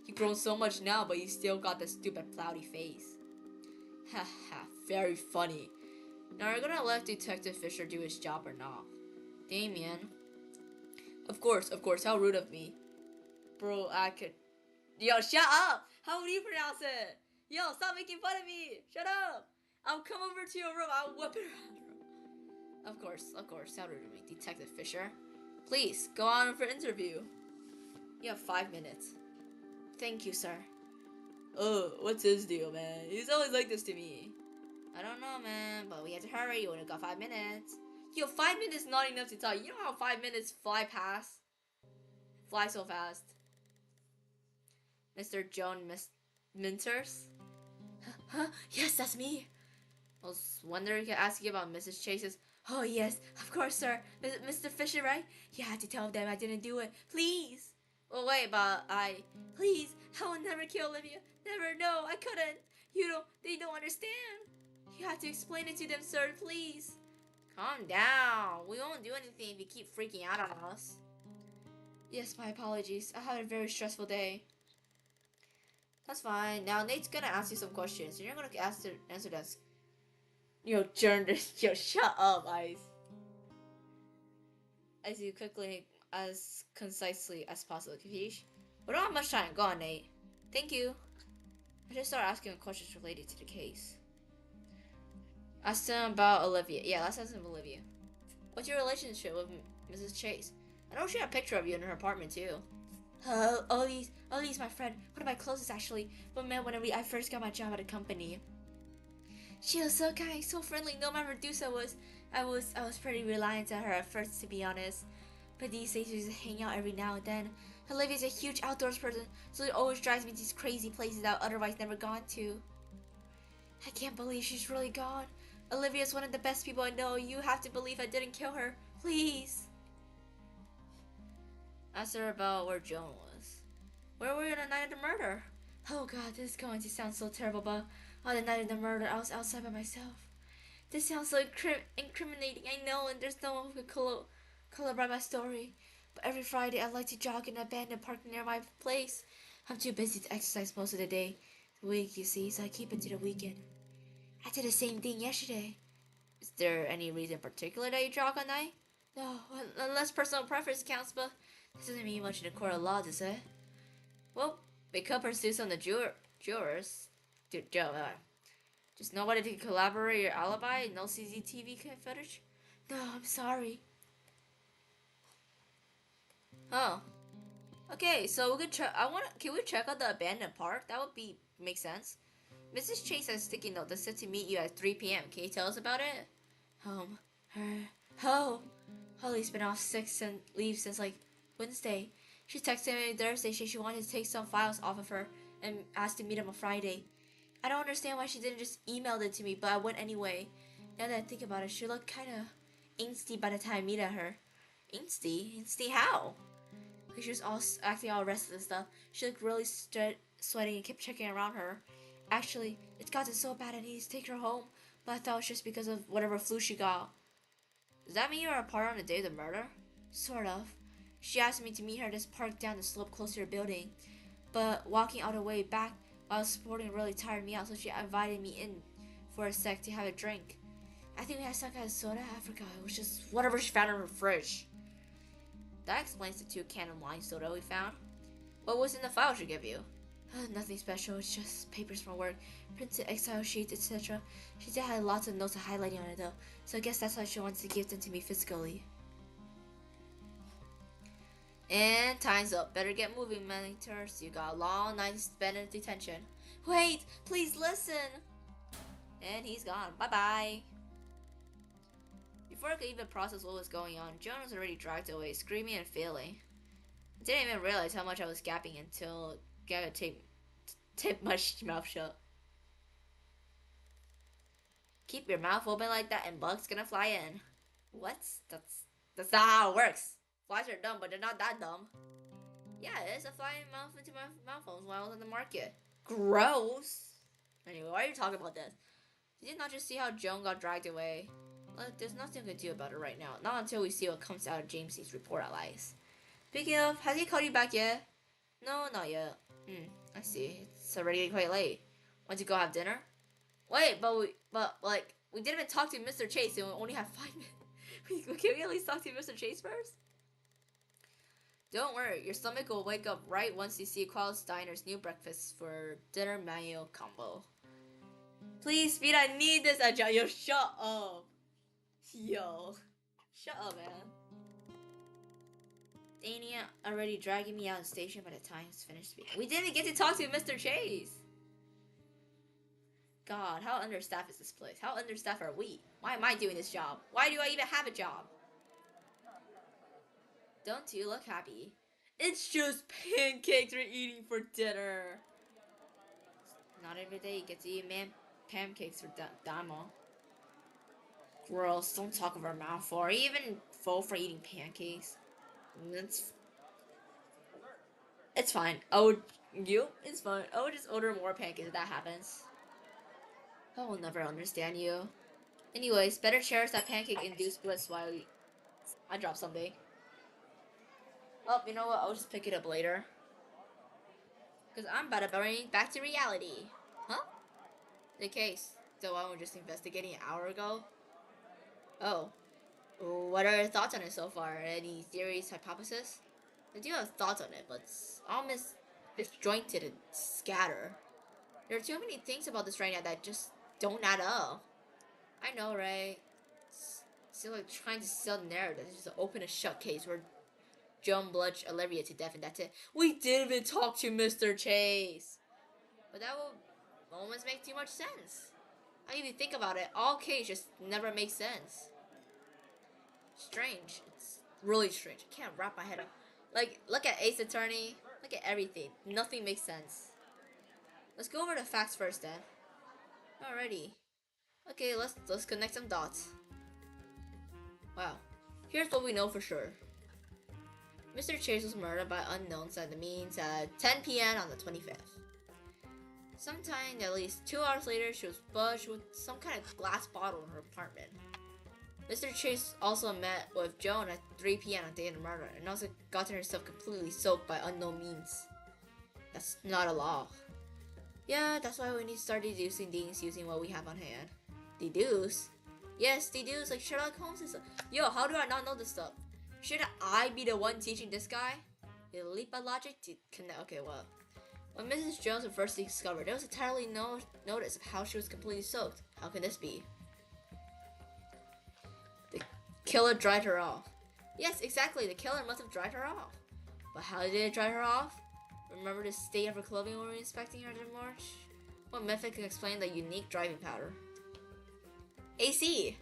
You've grown so much now, but you still got that stupid cloudy face. Ha ha, very funny. Now are you gonna let Detective Fisher do his job or not? Damien. Of course, how rude of me. Bro, I could... Yo, shut up! How would you pronounce it? Yo, stop making fun of me! Shut up! I'll come over to your room, I'll whip it around your room. Of course, how rude of me. Detective Fisher. Please, go on for interview. You have 5 minutes. Thank you, sir. Oh, what's his deal, man? He's always like this to me. I don't know, man, but we have to hurry. You only got 5 minutes. Yo, 5 minutes is not enough to talk. You know how 5 minutes fly so fast. Mr. Joan Minters? Huh? Yes, that's me. I was wondering if I could ask you about Mrs. Chase's... Oh, yes, of course, sir. Mr. Fisher, right? You had to tell them I didn't do it. Please. Well, wait, but Please, I will never kill Olivia. Never, no, I couldn't. They don't understand. You have to explain it to them, sir, please. Calm down. We won't do anything if you keep freaking out on us. Yes, my apologies. I had a very stressful day. That's fine. Now Nate's gonna ask you some questions, and you're gonna answer that. Yo, shut up, Ice. As you quickly, as concisely as possible, Kapish? We don't have much time. Go on, Nate. Thank you. I just start asking questions related to the case. Ask him about Olivia. Yeah, let's ask him about Olivia. What's your relationship with Mrs. Chase? I know she had a picture of you in her apartment too. Ollie's my friend. One of my closest actually. We met when I first got my job at a company. She was so kind, so friendly. No matter Medusa was, I was pretty reliant on her at first, to be honest. But these days we just hang out every now and then. Olivia's a huge outdoors person, so it always drives me to these crazy places I've otherwise never gone to. I can't believe she's really gone. Olivia's one of the best people I know. You have to believe I didn't kill her. Please. Ask her about where Joan was. Where were you on the night of the murder? Oh god, this is going to sound so terrible, but on the night of the murder, I was outside by myself. This sounds so incriminating, I know, and there's no one who could color my story. But every Friday, I like to jog in an abandoned park near my place. I'm too busy to exercise most of the day. The week, you see, so I keep it to the weekend. I did the same thing yesterday. Is there any reason in particular that you jog at night? No, unless personal preference counts, but this doesn't mean much in the court of law, does it? Well, we could pursue some of the jurors. Just nobody to collaborate your alibi? No CCTV footage? No, I'm sorry. Oh. Okay, so we could check. Can we check out the abandoned park? That would be make sense. Mrs. Chase has a sticky note that said to meet you at 3 p.m. Can you tell us about it? Her. Oh. Holly's been off sick and leave since like Wednesday. She texted me Thursday she wanted to take some files off of her and asked to meet him on Friday. I don't understand why she didn't just email it to me, but I went anyway. Now that I think about it, she looked kinda angsty by the time I meet at her. Angsty? Angsty how? Like she was all acting all restless and stuff. She looked really sweaty and kept checking around her. Actually, it's gotten so bad I need to take her home, but I thought it was just because of whatever flu she got. Does that mean you were apart on the day of the murder? Sort of. She asked me to meet her at this park down the slope close to her building, but walking all the way back while sporting really tired me out, so she invited me in for a sec to have a drink. I think we had some kind of soda. I forgot. It was just whatever she found in her fridge. That explains the 2 can of wine soda we found. What was in the file she gave you? Nothing special. It's just papers from work, printed Excel sheets, etc. She did have lots of notes and highlighting on it though, so I guess that's why she wants to give them to me physically. And time's up. Better get moving, mentors. You got a long night spent in detention. Wait, please listen. And he's gone. Bye-bye. Before I could even process what was going on, Joan was already dragged away, screaming and failing. I didn't even realize how much I was gapping until Gaga taped my mouth shut. Keep your mouth open like that and bugs gonna fly in. What? That's not how it works. Flies are dumb, but they're not that dumb. Yeah, it is a flying mouth into my mouth holes while I was on the market. Gross. Anyway, why are you talking about this? Did you not just see how Joan got dragged away? Look, there's nothing we can do about it right now. Not until we see what comes out of James's report at least. Speaking of, has he called you back yet? No, not yet. I see. It's already quite late. Want to go have dinner? Wait, we didn't even talk to Mr. Chase and we only have 5 minutes. Can we at least talk to Mr. Chase first? Don't worry, your stomach will wake up right once you see Qual's Diner's new breakfast for dinner mayo combo. Please, Speed, I need this agile. Yo, shut up. Yo. Shut up, man. Dania already dragging me out of the station by the time it's finished speaking. We didn't get to talk to Mr. Chase. God, how understaffed is this place? How understaffed are we? Why am I doing this job? Why do I even have a job? Don't you look happy? It's just pancakes we're eating for dinner. Not every day you get to eat pancakes for Damo. Gross, don't talk about mouth for. Even full for eating pancakes. It's fine. It's fine. I would just order more pancakes if that happens. I will never understand you. Anyways, better cherish that pancake-induced bliss while I drop something. Oh, you know what? I'll just pick it up later. Because I'm about to bring back to reality. Huh? The case. So I was just investigating an hour ago. Oh. What are your thoughts on it so far? Any theories, hypotheses? I do have thoughts on it, but it's almost disjointed and scattered. There are too many things about this right now that just don't add up. I know, right? It's still like trying to sell the narrative. It's just an open and shut case where Joan bludged Olivia to death and that's it. We didn't even talk to Mr. Chase. But that will almost make too much sense. I mean, if you think about it, all case just never makes sense. Strange. It's really strange. I can't wrap my head up. Like, look at Ace Attorney. Look at everything. Nothing makes sense. Let's go over the facts first then. Alrighty. Okay, let's connect some dots. Wow. Here's what we know for sure. Mr. Chase was murdered by unknowns at the means at 10 p.m. on the 25th. Sometime at least 2 hours later, she was buzzed with some kind of glass bottle in her apartment. Mr. Chase also met with Joan at 3 p.m. on the day of the murder and also gotten herself completely soaked by unknown means. That's not a law. Yeah, that's why we need to start deducing things using what we have on hand. Deduce? Yes, deduce like Sherlock Holmes and stuff. Yo, how do I not know this stuff? Should I be the one teaching this guy? The leap of logic to connect. Okay, well. When Mrs. Jones was first discovered, there was entirely no notice of how she was completely soaked. How can this be? The killer dried her off. Yes, exactly. The killer must have dried her off. But how did it dry her off? Remember the state of her clothing when we were inspecting her in March? What method can explain the unique driving powder? AC!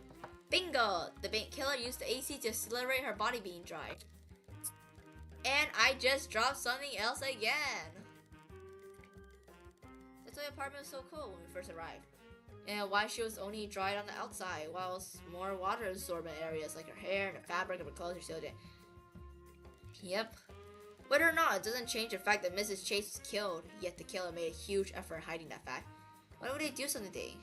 Bingo! The killer used the AC to accelerate her body being dried. And I just dropped something else again! That's why the apartment was so cool when we first arrived. And why she was only dried on the outside, whilst more water absorbent areas like her hair and the fabric of her clothes are still there. Yep. Whether or not, it doesn't change the fact that Mrs. Chase was killed, yet the killer made a huge effort hiding that fact. Why would they do something?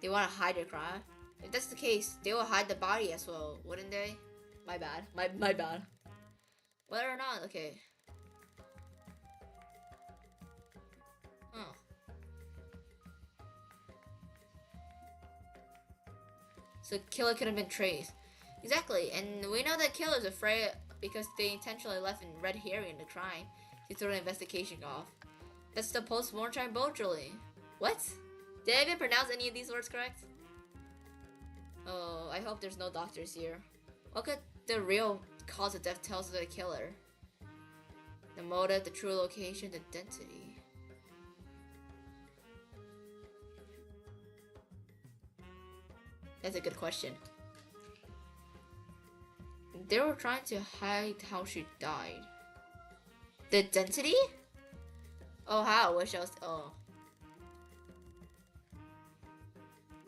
They want to hide their crime? If that's the case, they will hide the body as well, wouldn't they? My bad. My bad. Whether or not, okay. Oh. So the killer could have been traced. Exactly, and we know that killer's afraid because they intentionally left in red herring the crime to throw the investigation off. That's the post-mortem bone drilling. What? Did I even pronounce any of these words correct? Oh, I hope there's no doctors here. What could the real cause of death tell us of the killer? The motive, the true location, the identity. That's a good question. They were trying to hide how she died. The identity? Oh, how? I wish I was. Oh.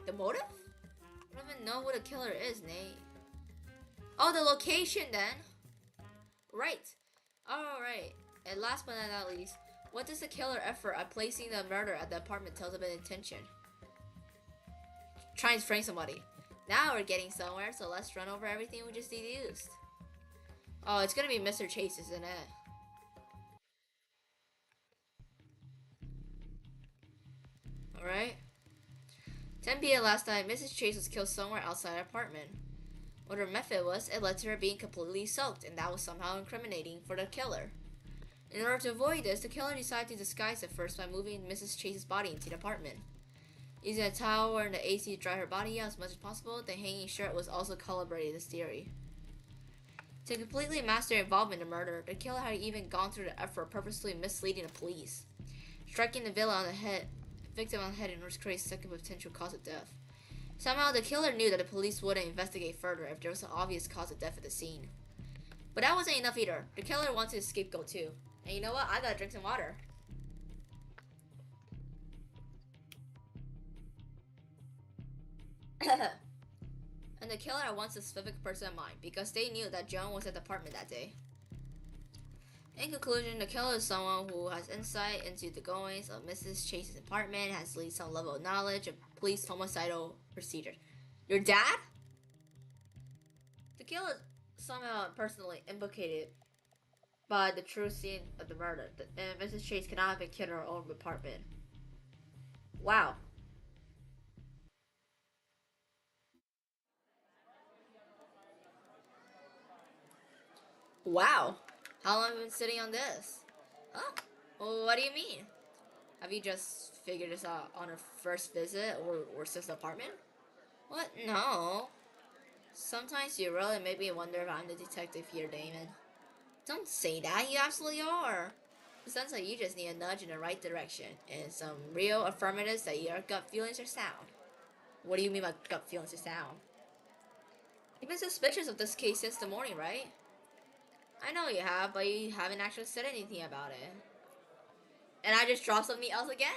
The motive? I don't even know what a killer is, Nate. Oh, the location then. Right. Alright. And last but not least, what does the killer effort at placing the murder at the apartment tell us about intention? Trying to frame somebody. Now we're getting somewhere, so let's run over everything we just deduced. Oh, it's gonna be Mr. Chase, isn't it? Alright. 10 p.m. last night, Mrs. Chase was killed somewhere outside her apartment. What her method was, it led to her being completely soaked, and that was somehow incriminating for the killer. In order to avoid this, the killer decided to disguise it first by moving Mrs. Chase's body into the apartment. Using a towel and the AC to dry her body out as much as possible, the hanging shirt was also calibrated this theory. To completely mask their involvement in the murder, the killer had even gone through the effort of purposely misleading the police, striking the victim on the head in order to create a second potential cause of death. Somehow, the killer knew that the police wouldn't investigate further if there was an obvious cause of death at the scene. But that wasn't enough either. The killer wanted a scapegoat too. And you know what? I gotta drink some water. And the killer had one specific person in mind, because they knew that Joan was at the apartment that day. In conclusion, the killer is someone who has insight into the goings of Mrs. Chase's apartment, has at least some level of knowledge of police homicidal procedures. Your dad? The killer is somehow personally implicated by the true scene of the murder, and Mrs. Chase cannot have been killed in her own apartment. Wow. Wow. How long have you been sitting on this? Huh? Well, what do you mean? Have you just figured this out on her first visit or since the apartment? What? No. Sometimes you really make me wonder if I'm the detective here, Damon. Don't say that, you absolutely are. It sounds like you just need a nudge in the right direction and some real affirmatives that your gut feelings are sound. What do you mean by gut feelings are sound? You've been suspicious of this case since the morning, right? I know you have, but you haven't actually said anything about it. And I just dropped something else again.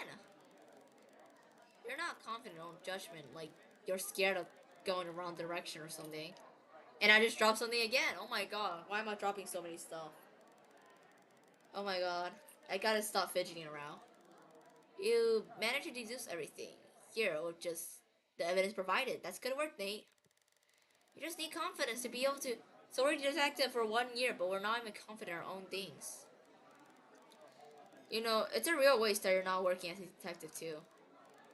You're not confident on judgment, like you're scared of going the wrong direction or something. And I just dropped something again. Oh my god, why am I dropping so many stuff? Oh my god. I gotta stop fidgeting around. You managed to deduce everything. Here, or just the evidence provided. That's good work, Nate. You just need confidence to be able to. So we're detective for 1 year, but we're not even confident in our own things. You know, it's a real waste that you're not working as a detective too.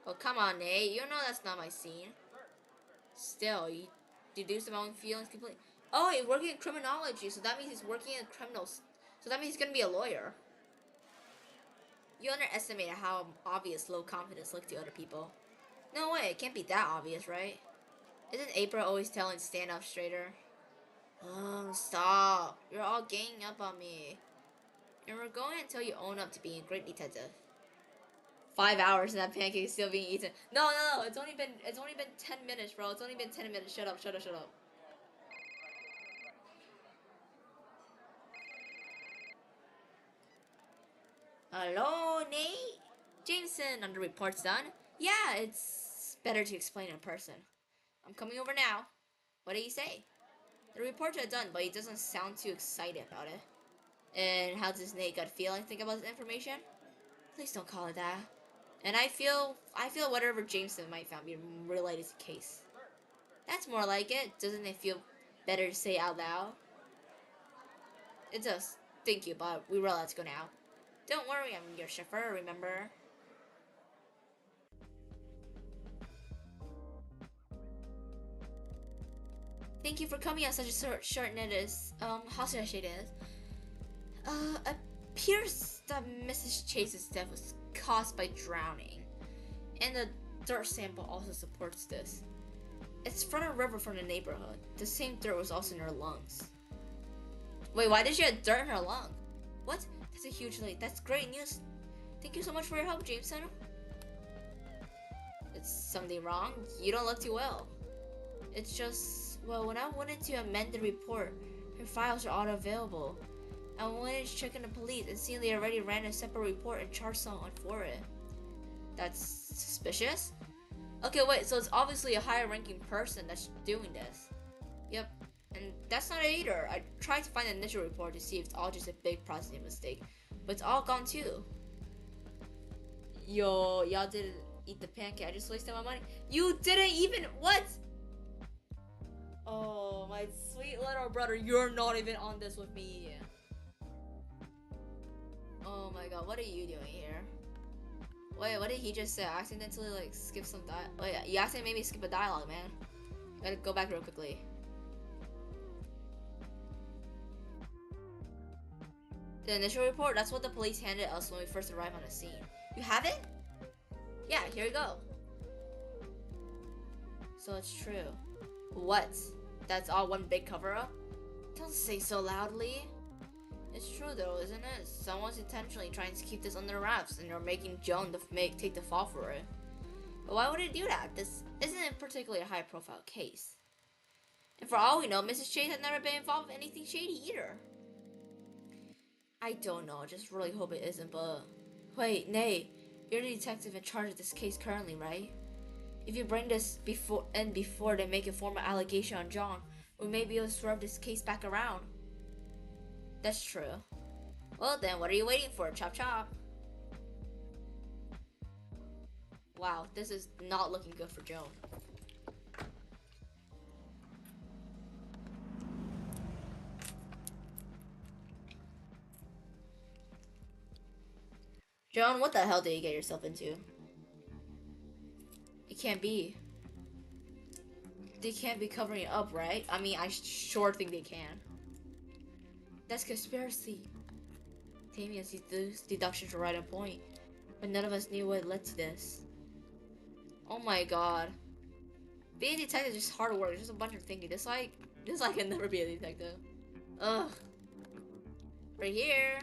Oh, come on, Nate. You know that's not my scene. Still, you deduce my own feelings completely. Oh, he's working in criminology, so that means he's working in criminals. So that means he's gonna be a lawyer. You underestimated how obvious low confidence looked to other people. No way, it can't be that obvious, right? Isn't April always telling stand up straighter? Stop. You're all ganging up on me. And we're going until you own up to being a great detective. 5 hours and that pancake is still being eaten. No, no, no. It's only been 10 minutes, bro. It's only been 10 minutes. Shut up, shut up, shut up. Hello, Nate? Jameson, under report's done. Yeah, it's better to explain in person. I'm coming over now. What did he say? The reports are done, but he doesn't sound too excited about it. And how does Nate gut feel, I think, about this information? Please don't call it that. And I feel whatever Jameson might found be related to the case. That's more like it. Doesn't it feel better to say out loud? It does. Thank you, but we will have to go now. Don't worry, I'm your chauffeur, remember? Thank you for coming on such a short notice. How should I say this? Appears that Mrs. Chase's death was caused by drowning, and the dirt sample also supports this. It's from a river from the neighborhood. The same dirt was also in her lungs. Wait, why did she have dirt in her lung? What? That's a huge lead. That's great news. Thank you so much for your help, Jameson. It's something wrong? You don't look too well. It's just, well, when I wanted to amend the report, her files are all available. I wanted to check on the police and see they already ran a separate report and charged someone for it. That's suspicious? Okay, wait, so it's obviously a higher ranking person that's doing this. Yep, and that's not it either. I tried to find the initial report to see if it's all just a big processing mistake, but it's all gone too. Yo, y'all didn't eat the pancake. I just wasted my money. You didn't even, what? Oh, my sweet little brother, you're not even on this with me. Oh my god, what are you doing here? Wait, what did he just say? I accidentally like skip some Wait, you accidentally made me skip a dialogue, man. Gotta go back real quickly. The initial report, that's what the police handed us when we first arrived on the scene. You have it? Yeah, here you go. So it's true. What? That's all one big cover-up? Don't say so loudly. It's true though, isn't it? Someone's intentionally trying to keep this under wraps and they're making Joan take the fall for it. But why would it do that? This isn't a particularly high profile case. And for all we know, Mrs. Chase has never been involved in anything shady either. I don't know, just really hope it isn't, but... Wait, Nate, you're the detective in charge of this case currently, right? If you bring this before they make a formal allegation on John, we may be able to swerve this case back around. That's true. Well then, what are you waiting for? Chop chop. Wow, this is not looking good for Joan. Joan, what the hell did you get yourself into? It can't be. They can't be covering it up, right? I mean, I sure think they can. That's conspiracy. Tamia's deductions were right on point, but none of us knew what led to this. Oh my god. Being a detective is just hard work. It's just a bunch of thinking. This like can never be a detective. Ugh. Right here.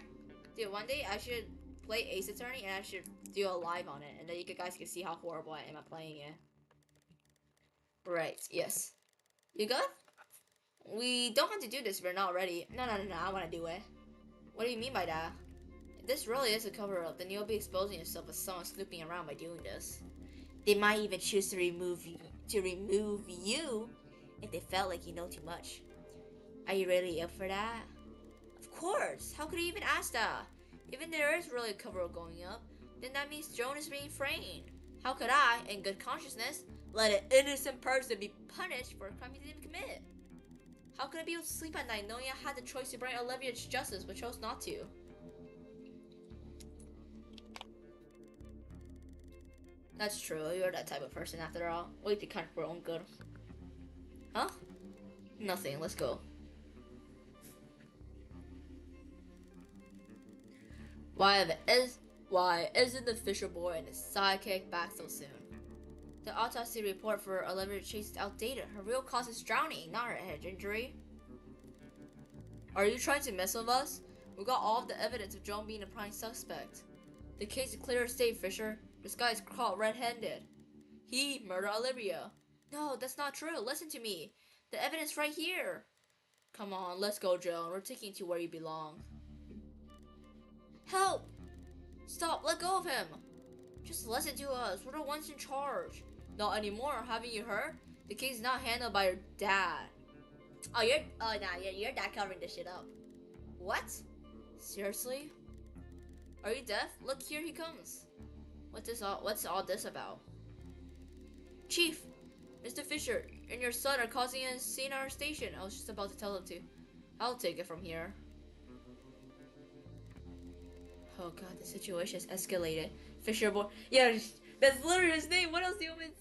Dude, one day I should play Ace Attorney and I should do a live on it, and then you guys can see how horrible I am at playing it. Right, yes. You good? We don't have to do this if we're not ready. No, I want to do it. What do you mean by that? If this really is a cover-up, then you'll be exposing yourself as someone snooping around by doing this. They might even choose to remove you if they felt like you know too much. Are you really up for that? Of course. How could you even ask that? Even there is really a cover-up going up, then that means Joan is being framed. How could I, in good consciousness, let an innocent person be punished for a crime he didn't commit? How could I be able to sleep at night knowing I had the choice to bring Olivia to justice but chose not to? That's true, you're that type of person after all. We to kind for our own good. Huh? Nothing, let's go. Why isn't the Fisher boy and his sidekick back so soon? The autopsy report for Olivia Chase is outdated. Her real cause is drowning, not her head injury. Are you trying to mess with us? We got all of the evidence of Joan being a prime suspect. The case is clear as day, Fisher. This guy is caught red-handed. He murdered Olivia. No, that's not true. Listen to me. The evidence right here. Come on, let's go, Joan. We're taking you to where you belong. Help! Stop, let go of him. Just listen to us. We're the ones in charge. Not anymore, haven't you heard? The case is not handled by your dad. Oh, your dad covering this shit up. What? Seriously? Are you deaf? Look, here he comes. What's all this about? Chief, Mr. Fisher and your son are causing a scene at our station. I was just about to tell him to. I'll take it from here. Oh god, the situation has escalated. Fisher boy. Yeah, that's literally his name. What else do you want?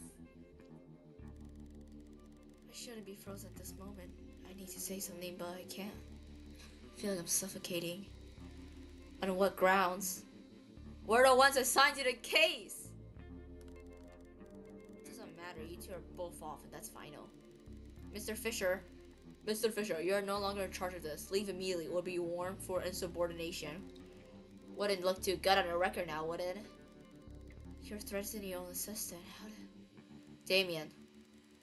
I shouldn't be frozen at this moment. I need to say something, but I can't. I feel like I'm suffocating. On what grounds? We're the ones assigned to the case! It doesn't matter, you two are both off and that's final. Mr. Fisher, you are no longer in charge of this. Leave immediately or be warned for insubordination. Wouldn't look too good on your record now, would it? You're threatening your own assistant. Damien.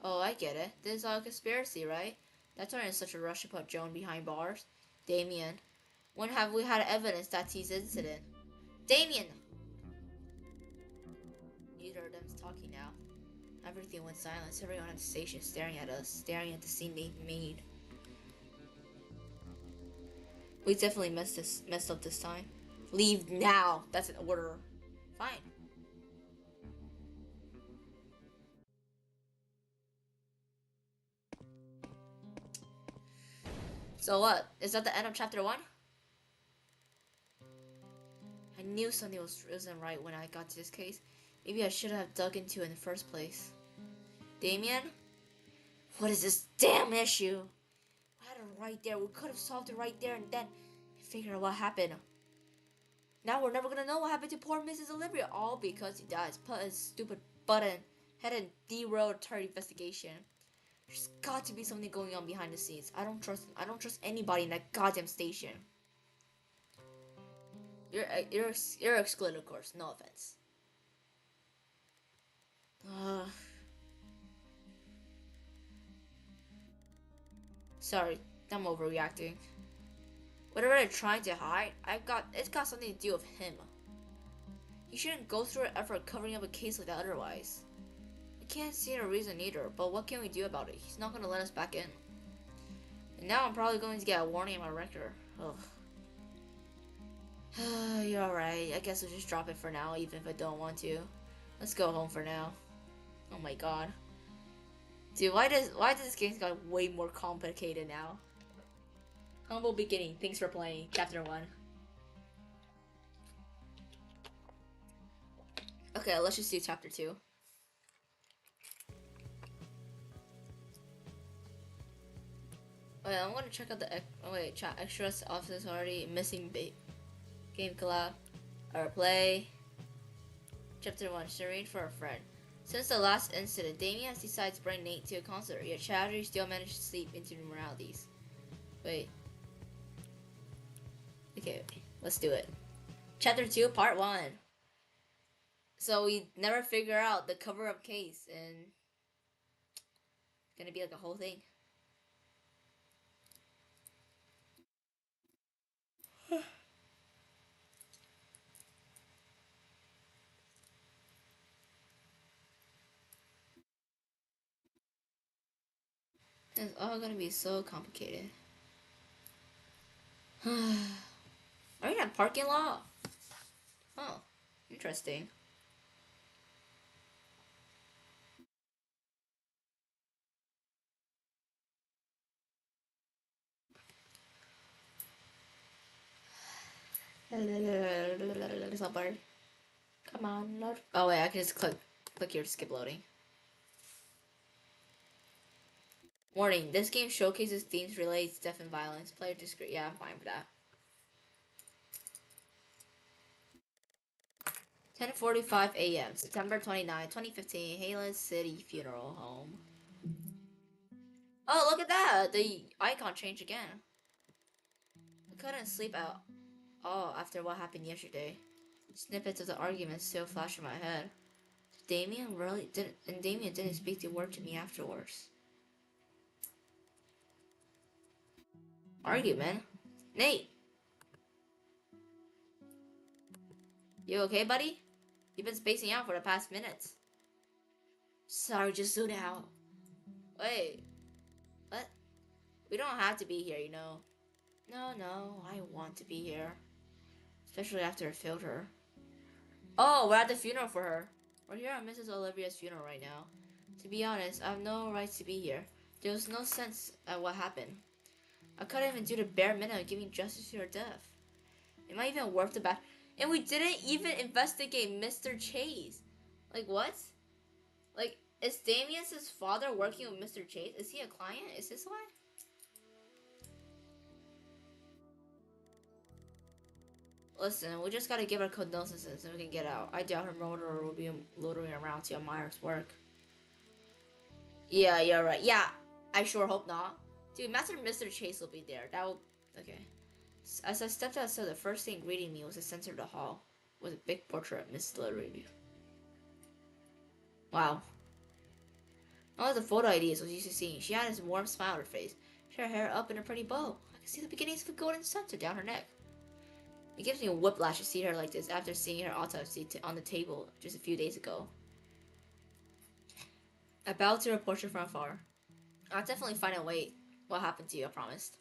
Oh, I get it. This is all a conspiracy, right? That's why you're in such a rush to put Joan behind bars. Damien. When have we had evidence that's his incident? Damien! Neither of them's talking now. Everything went silent. Everyone at the station staring at us, staring at the scene they made. We definitely messed up this time. Leave now. That's an order. Fine. So what? Is that the end of chapter 1? I knew something wasn't right when I got to this case. Maybe I should have dug into it in the first place. Damien? What is this damn issue? We had it right there. We could have solved it right there and then figure out what happened. Now we're never gonna know what happened to poor Mrs. Olivia, all because he died. Put his stupid button head and derailed her investigation. There's got to be something going on behind the scenes. I don't trust anybody in that goddamn station. You're excluded, of course. No offense. Sorry, I'm overreacting. Whatever they're trying to hide, it's got something to do with him. He shouldn't go through an effort covering up a case like that otherwise. I can't see a reason either, but what can we do about it? He's not gonna let us back in. And now I'm probably going to get a warning on my record. Ugh. You're alright. I guess I'll just drop it for now, even if I don't want to. Let's go home for now. Oh my god. Dude, why does this game got way more complicated now? Humble beginning. Thanks for playing. Chapter 1. Okay, let's just do chapter 2. Wait, I'm gonna check out the extras office already missing game collab or play. Chapter 1. Serene for a friend. Since the last incident, Damien has decided to bring Nate to a concert, yet Chowdhury still managed to sleep into normalities. Wait. Okay, let's do it. Chapter 2, Part 1. So we never figure out the cover-up case, and it's gonna be like a whole thing. It's all gonna be so complicated. Are you in a parking lot? Oh, interesting. Somewhere. Come on, load. Oh wait, I can just click here to skip loading. Warning: this game showcases themes related to death and violence. Player discreet. Yeah, I'm fine with that. 10:45 a.m. September 29, 2015. Haley City Funeral Home. Oh, look at that! The icon changed again. I couldn't sleep out all after what happened yesterday. Snippets of the argument still flash in my head. Damien didn't speak a word to me afterwards. Argument? Nate! You okay, buddy? You've been spacing out for the past minutes. Sorry, just zoom out. Wait, what? We don't have to be here, you know. No, I want to be here. Especially after I failed her. Oh, we're at the funeral for her. We're here at Mrs. Olivia's funeral right now. To be honest, I have no right to be here. There was no sense at what happened. I couldn't even do the bare minimum of giving justice to her death. Am I even worth the bat? And we didn't even investigate Mr. Chase. Like, what? Like, is Damien's father working with Mr. Chase? Is he a client? Is this why? Listen, we just gotta give her condolences and we can get out. I doubt her murderer will be loitering around Tia Meyer's work. Yeah, you're right. Yeah, I sure hope not. Dude, Master Mr. Chase will be there. That will... Okay. As I stepped outside, the first thing greeting me was the center of the hall, with a big portrait of Miss Literary. Wow. All the photo ideas I was used to seeing, she had this warm smile on her face. She had her hair up in a pretty bow. I could see the beginnings of a golden center down her neck. It gives me a whiplash to see her like this after seeing her autopsy on the table just a few days ago. I bowed to her portrait from afar. I'll definitely find a way what happened to you, I promised.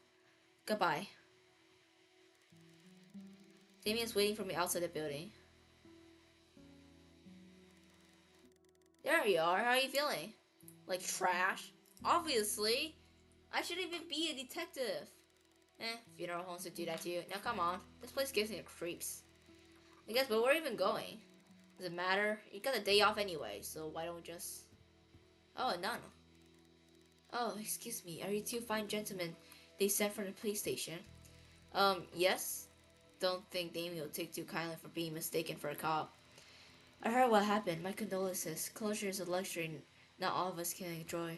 Goodbye. Damien's waiting for me outside the building. There you are. How are you feeling? Like trash? Obviously. I shouldn't even be a detective. Funeral homes would do that to you. Now come on. This place gives me the creeps. I guess, but where are we even going? Does it matter? You got a day off anyway, so why don't we just... Oh, none. Oh, excuse me. Are you two fine gentlemen they sent from the police station? Yes? Don't think Damien will take too kindly for being mistaken for a cop. I heard what happened. My condolences. Closure is a luxury not all of us can enjoy.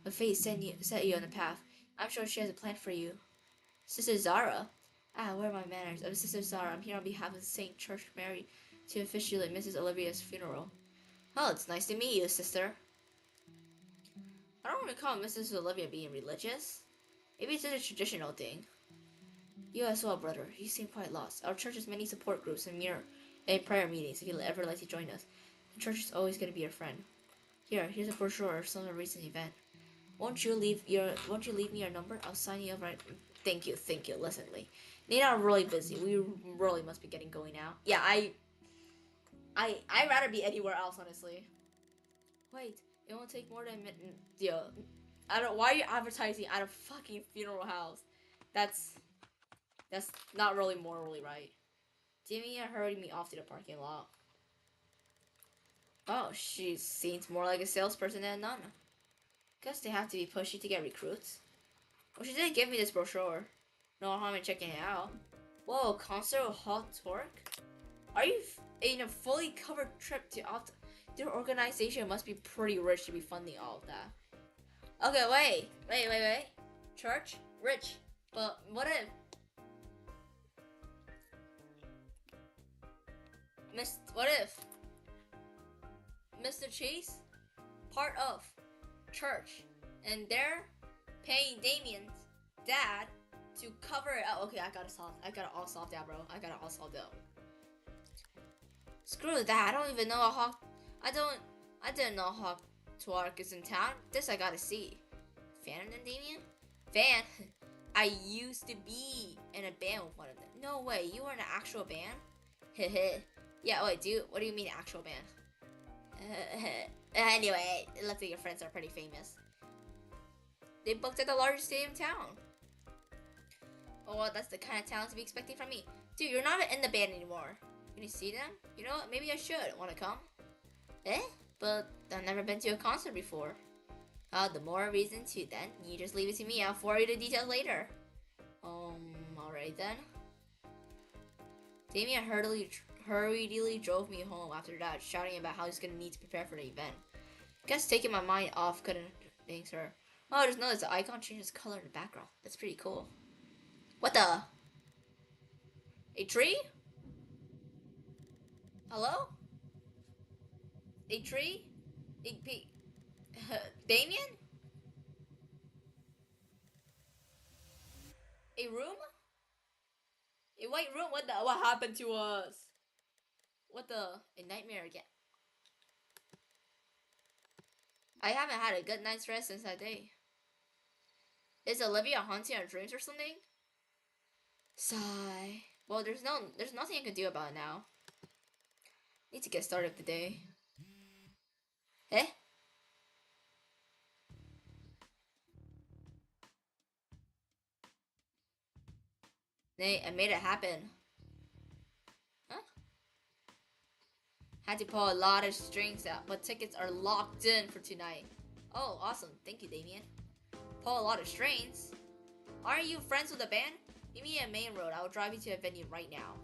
But fate set you on the path. I'm sure she has a plan for you. Sister Zara? Ah, where are my manners? I'm Sister Zara. I'm here on behalf of St. Church Mary to officiate Mrs. Olivia's funeral. Oh, it's nice to meet you, sister. I don't recall Mrs. Olivia being religious. Maybe it's just a traditional thing. You as well, brother. You seem quite lost. Our church has many support groups and prayer meetings if you'd ever like to join us. The church is always going to be your friend. Here's a brochure of some recent event. Won't you leave me your number? I'll sign you up right. Thank you. Listen, Lee. Nate and I are really busy. We really must be getting going now. Yeah, I'd rather be anywhere else, honestly. Wait, it won't take more than a minute. Yo, I don't. Why are you advertising at a fucking funeral house? That's not really morally right. Jimmy hurried me off to the parking lot. Oh, she seems more like a salesperson than a nun. Guess they have to be pushy to get recruits. Well, she didn't give me this brochure. No harm in checking it out. Whoa, concert with Hot Torque? Are you in a fully covered trip to Alta? Their organization must be pretty rich to be funding all of that. Okay, wait. Church? Rich. But what if... What if... Mr. Chase? Part of church. And they're paying Damien's dad to cover it up. Okay, I got it all solved out, bro. I got it all solved out. Screw that. I don't even know I didn't know Hawk Twark is in town. This I gotta see. Fan and Damien? Fan? I used to be in a band with one of them. No way, you were in an actual band? Yeah, wait, what do you mean actual band? Anyway, it looks like your friends are pretty famous. They booked at the largest stadium in town. Oh, well, that's the kind of talent to be expecting from me. Dude, you're not in the band anymore. Can you see them? You know what? Maybe I should. Wanna come? Eh? But I've never been to a concert before. The more reason to then. You just leave it to me. I'll forward you the details later. Alright then. Damien hurriedly drove me home after that, shouting about how he's gonna need to prepare for the event. Guess taking my mind off couldn't thanks her. Oh, I just noticed the icon changes color in the background. That's pretty cool. What the? A tree? Hello? A tree? Damien? A room? A white room? What happened to us? What the? A nightmare again. I haven't had a good night's rest since that day. Is Olivia haunting our dreams or something? Sigh. Well, there's nothing I can do about it now. Need to get started with the day. Eh? Nate, I made it happen. Huh? Had to pull a lot of strings out, but tickets are locked in for tonight. Oh, awesome. Thank you, Damien. Pull a lot of strings? Aren't you friends with the band? Meet me at Main Road. I will drive you to a venue right now.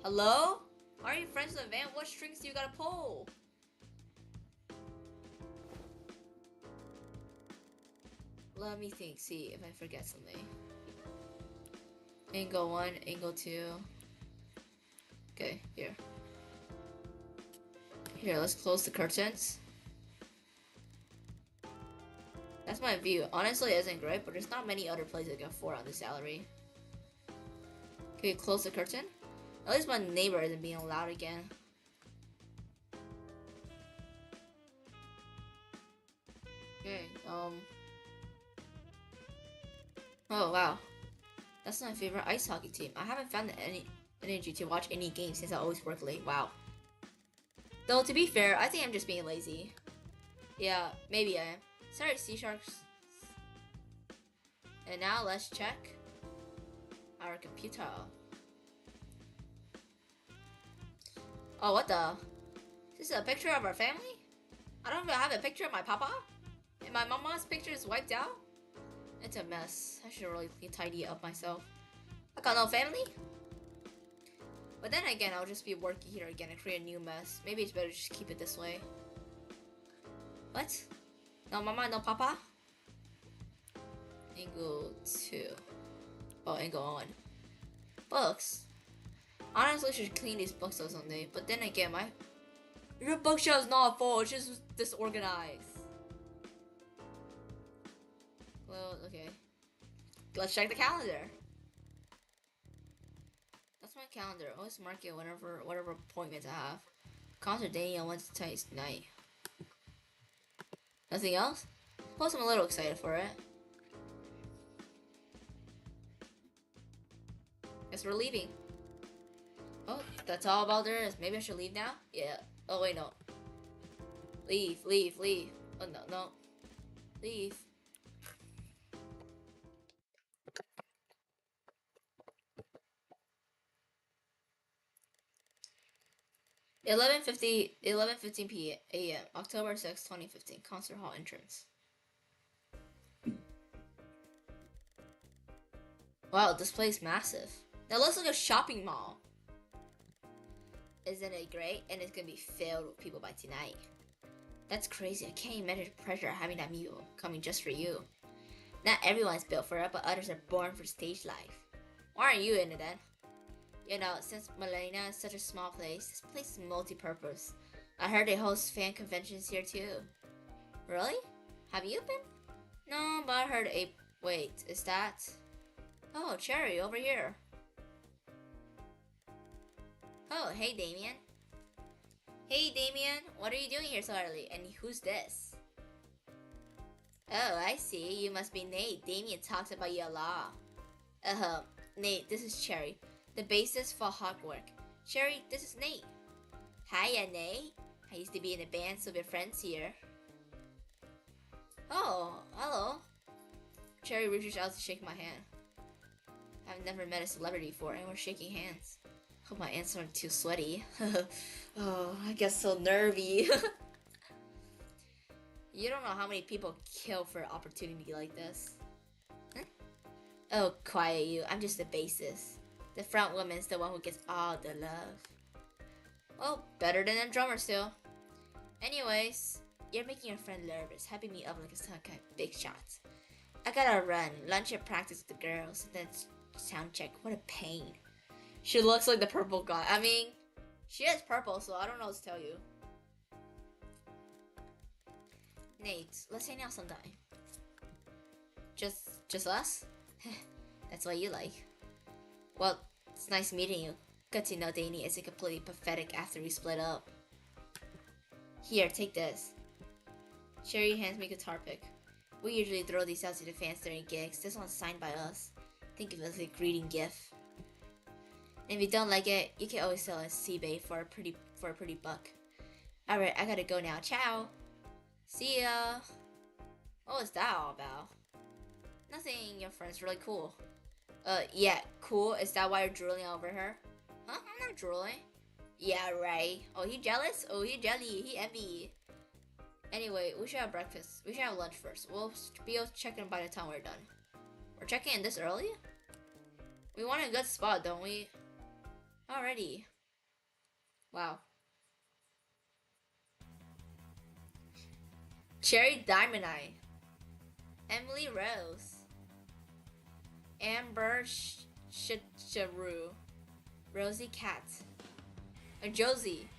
Hello? Aren't you friends with the band? What strings do you gotta pull? Let me think, see if I forget something. Angle 1, angle 2. Okay, here. Here, let's close the curtains. That's my view. Honestly, it isn't great, but there's not many other places I can afford on this salary. Okay, close the curtain. At least my neighbor isn't being loud again. Okay, oh, wow. That's my favorite ice hockey team. I haven't found any energy to watch any games since I always work late. Wow. Though, to be fair, I think I'm just being lazy. Yeah, maybe I am. Sorry, Sea Sharks. And now let's check our computer. Oh, what the? Is this a picture of our family? I don't even have a picture of my papa? And my mama's picture is wiped out? It's a mess. I should really tidy it up myself. I got no family? But then again, I'll just be working here again and create a new mess. Maybe it's better to just keep it this way. What? No mama, no papa? Angle 2. Oh, angle 1. Books. Honestly, I should clean these books out someday. But then again, your bookshelf's not full. It's just disorganized. Well, okay. Let's check the calendar. That's my calendar. Always mark it whatever appointments I have. Concert day on Wednesday night. Nothing else? Plus, I'm a little excited for it. Guess we're leaving. Oh, that's all about there is. Maybe I should leave now? Yeah. Oh, wait, no. Leave. Oh, no. Leave. Eleven fifteen p.m. October 6, 2015. Concert hall entrance. Wow, this place is massive. That looks like a shopping mall. Isn't it great? And it's gonna be filled with people by tonight. That's crazy. I can't imagine the pressure of having that meal coming just for you. Not everyone's built for it, but others are born for stage life. Why aren't you in it then? You know, since Millennia is such a small place, this place is multi-purpose. I heard they host fan conventions here too. Really? Have you been? No, but I heard a... Wait, is that... Oh, Cherry, over here. Oh, hey Damien. Hey Damien, what are you doing here so early? And who's this? Oh, I see. You must be Nate. Damien talks about you a lot. Nate, this is Cherry, the bassist for Hawkwork. Sherry, this is Nate. Hiya, Nate. I used to be in a band, so we're friends here. Oh, hello. Cherry reaches out to shake my hand. I've never met a celebrity before, and we're shaking hands. Hope my hands aren't too sweaty. Oh, I get so nervy. You don't know how many people kill for an opportunity like this. Huh? Oh, quiet you. I'm just the bassist. The front woman's the one who gets all the love. Well, better than a drummer still. Anyways, you're making your friend nervous, hyping me up like a some kind of big shot. I gotta run, lunch and practice with the girls, and then sound check. What a pain. She looks like the purple guy. I mean, she is purple, so I don't know what to tell you. Nate, let's hang out sometime. Just us? That's what you like. Well, it's nice meeting you. Good to know Danny isn't completely pathetic after we split up. Here, take this. Sherry hands me a guitar pick. We usually throw these out to the fans during gigs. This one's signed by us. Think of it as a greeting gift. And if you don't like it, you can always sell it on eBay for a pretty buck. Alright, I gotta go now. Ciao! See ya! What was that all about? Nothing, your friend's really cool. Yeah, cool? Is that why you're drooling over her? Huh? I'm not drooling. Yeah, right. Oh, he jealous? Oh, he jelly. He envy. Anyway, we should have breakfast. We should have lunch first. We'll be able to check in by the time we're done. We're checking in this early? We want a good spot, don't we? Already. Wow. Cherry Diamond Eye. Emily Rose. Amber Sharu. Rosie Cat. And Josie.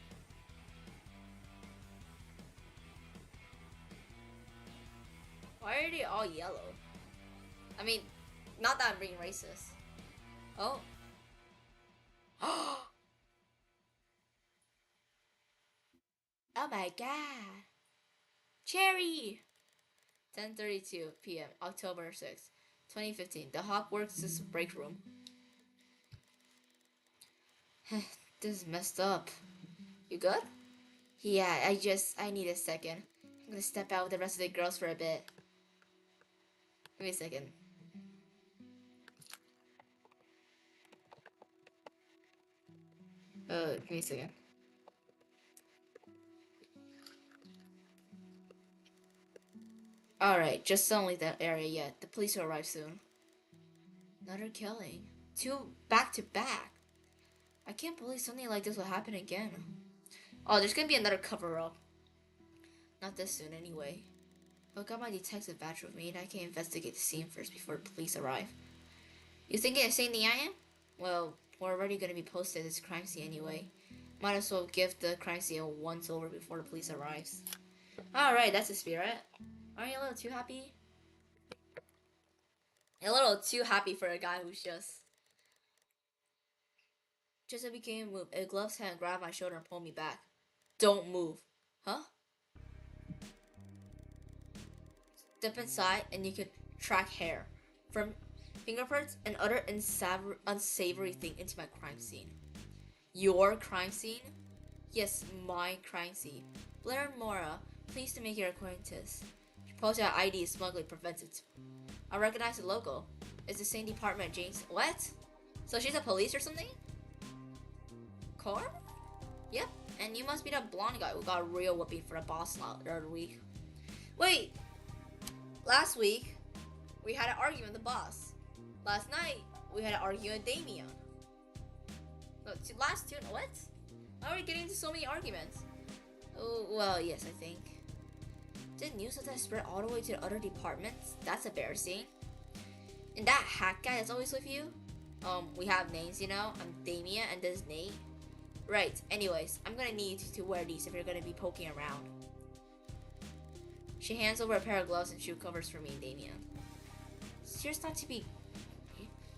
Why are they all yellow? I mean, not that I'm being racist. Oh. Oh my god. Cherry! 10:32 p.m. October 6th, 2015. The Hogwarts break room. This is messed up. You good? Yeah, I need a second. I'm gonna step out with the rest of the girls for a bit. Give me a second. Give me a second. Alright, just don't leave that area yet. The police will arrive soon. Another killing. 2 back to back. I can't believe something like this will happen again. Oh, there's gonna be another cover-up. Not this soon, anyway. I've got my detective badge with me, and I can investigate the scene first before the police arrive. You thinking the same thing I am? Well, we're already gonna be posted at this crime scene anyway. Might as well give the crime scene a once-over before the police arrives. Alright, that's the spirit. Aren't you a little too happy? A little too happy for a guy who's just as I became move, a glove's hand grabbed my shoulder and pulled me back. Don't move. Huh? Step inside and you could track hair from fingerprints and other unsavory thing into my crime scene. Your crime scene? Yes, my crime scene. Blair and Mora, pleased to make your acquaintance. She posted her ID smugly prevented. I recognize the logo. It's the same department, James. What? So she's a police or something? Car? Yep, and you must be that blonde guy who got a real whooping for the boss the other week. Wait! Last week, we had an argument with the boss. Last night, we had an argument with Damien. No, last two, what? Why are we getting into so many arguments? Oh, well, yes, I think. Did news of that spread all the way to the other departments? That's embarrassing. And that hack guy that's always with you? We have names, you know? I'm Damien and this is Nate. Right, anyways, I'm gonna need you to wear these if you're gonna be poking around. She hands over a pair of gloves and shoe covers for me and Damien. Serious not to be...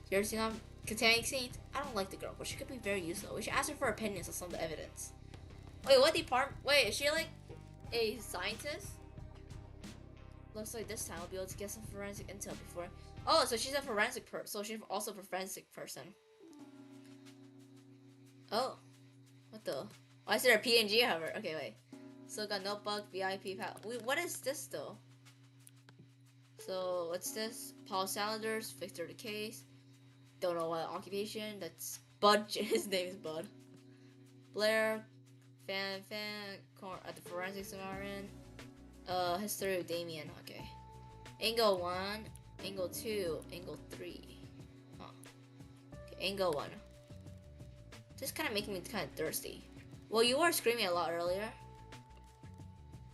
Seriously not containing scenes? I don't like the girl, but she could be very useful. We should ask her for opinions on some of the evidence. Wait, what department? Wait, is she like a scientist? Looks like this time we'll be able to get some forensic intel before... Oh, so she's a forensic person. So she's also a forensic person. Oh, What the? Why is there a PNG hover? Okay, wait. So got notebook, VIP pal. Wait, what is this though? So what's this? Paul Salanders, Victor the case. Don't know what occupation. That's Bud. His name is Bud. Blair, fan, at the forensics department. History of Damien. Okay. Angle 1, angle 2, angle 3. Huh. Okay, angle 1. This kind of making me kind of thirsty. Well, you were screaming a lot earlier.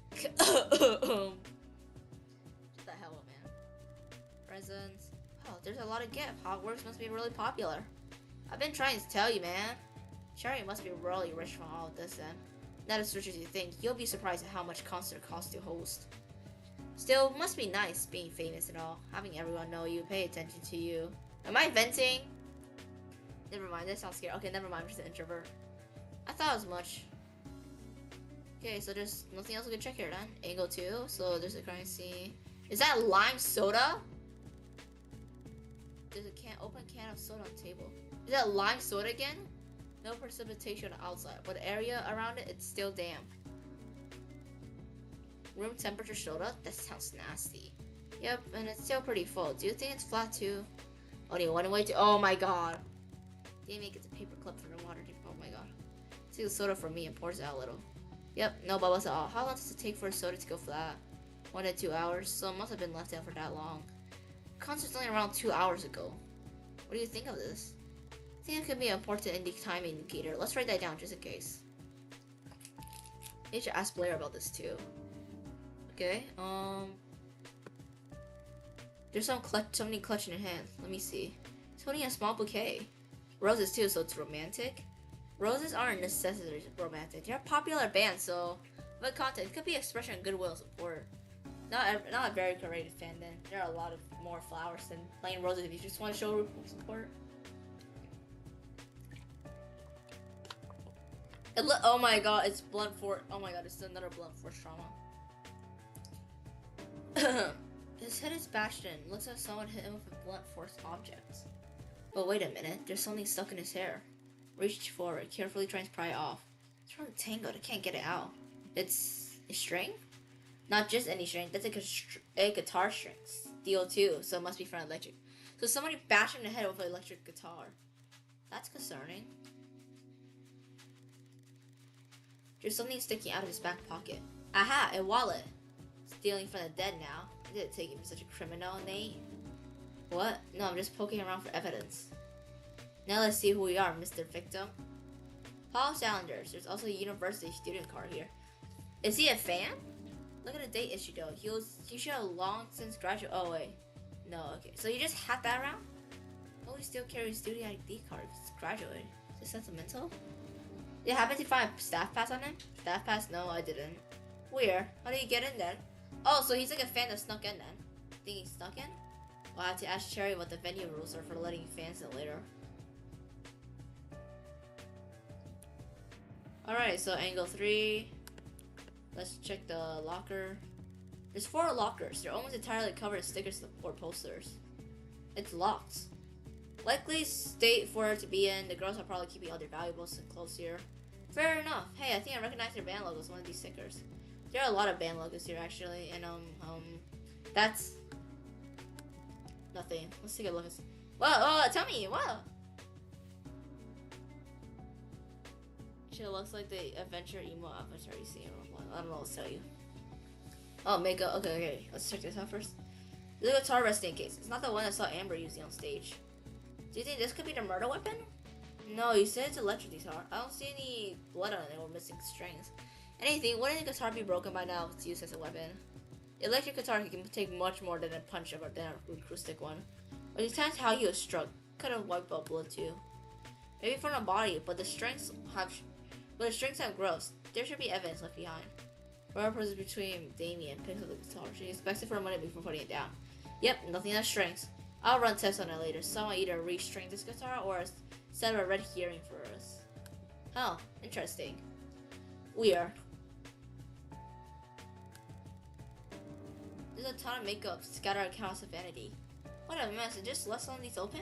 What the hell, man? Presents. Oh, there's a lot of gifts. Hogwarts must be really popular. I've been trying to tell you, man. Sherry must be really rich from all of this, then. Not as rich as you think. You'll be surprised at how much concert costs to host. Still, must be nice being famous and all. Having everyone know you, pay attention to you. Am I venting? Never mind, that sounds scary. Okay, never mind, I'm just an introvert. I thought as much. Okay, so there's nothing else we can check here then. Angle 2, so there's a crime scene. Is that lime soda? There's a open can of soda on the table. Is that lime soda again? No precipitation on the outside, but the area around it, it's still damp. Room temperature soda? That sounds nasty. Yep, and it's still pretty full. Do you think it's flat too? Only one way to. Oh my god. Damien gets a paper clip from the water. Oh my god. Takes the soda from me and pours it out a little. Yep, no bubbles at all. How long does it take for a soda to go flat? 1 to 2 hours, so it must have been left out for that long. Concert's only around 2 hours ago. What do you think of this? I think it could be an important time indicator. Let's write that down just in case. You should ask Blair about this too. Okay, there's somebody clutching in her hand. Let me see. He's holding a small bouquet. Roses too, so it's romantic. Roses aren't necessarily romantic. They're a popular band, so but content could be expression of goodwill and support. Not a very creative fan then. There are a lot of more flowers than plain roses if you just want to show support. Oh my god, it's blunt force. Oh my god, it's another blunt force trauma. His head is bashed in. Looks like someone hit him with a blunt force object. But wait a minute, there's something stuck in his hair. Reach forward, carefully tries to pry it off. It's from the tangled, I can't get it out. It's a string? Not just any string, that's a guitar string. Steel too, so it must be from electric. So somebody bashed him in the head with an electric guitar. That's concerning. There's something sticking out of his back pocket. Aha, a wallet. Stealing from the dead now. I didn't take it for such a criminal, Nate. What? No, I'm just poking around for evidence. Now let's see who we are, Mr. Victim. Paul Salanders. There's also a university student card here. Is he a fan? Look at the date issue though. He should have long since graduated. Oh wait. No, okay. So you just had that around? Oh, he still carries student ID card because he's graduated. Is it sentimental? Did you happen to find a staff pass on him? Staff pass? No, I didn't. Weird. How did he get in then? Oh, so he's like a fan that snuck in then. Think he snuck in? We'll have to ask Cherry what the venue rules are for letting fans in later. Alright, so angle 3. Let's check the locker. There's 4 lockers. They're almost entirely covered in stickers or posters. It's locked. Likely state for her to be in. The girls are probably keeping all their valuables and clothes here. Fair enough. Hey, I think I recognize their band logos, one of these stickers. There are a lot of band logos here actually, and that's nothing. Let's take a look. Whoa, tell me, what? She looks like the adventure emo avatar you see in Roblox. I don't know what to tell you. Oh, makeup. Okay. Let's check this out first. The guitar resting case. It's not the one I saw Amber using on stage. Do you think this could be the murder weapon? No, you said it's electric guitar. I don't see any blood on it or missing strings. Anything, wouldn't the guitar be broken by now if it's used as a weapon? The electric guitar can take much more than a punch than an acoustic one. But it depends how he was struck. Could have wiped out blood too. Maybe from the body, but the strings have growth. There should be evidence left behind. Whoever is between Damien picks up the guitar. She expects it for a minute before putting it down. Yep, nothing has strings. I'll run tests on it later. Someone either restring this guitar or set up a red hearing for us. Oh, interesting. Weird. There's a ton of makeup scattered across the vanity. What a mess, it just left some of these open?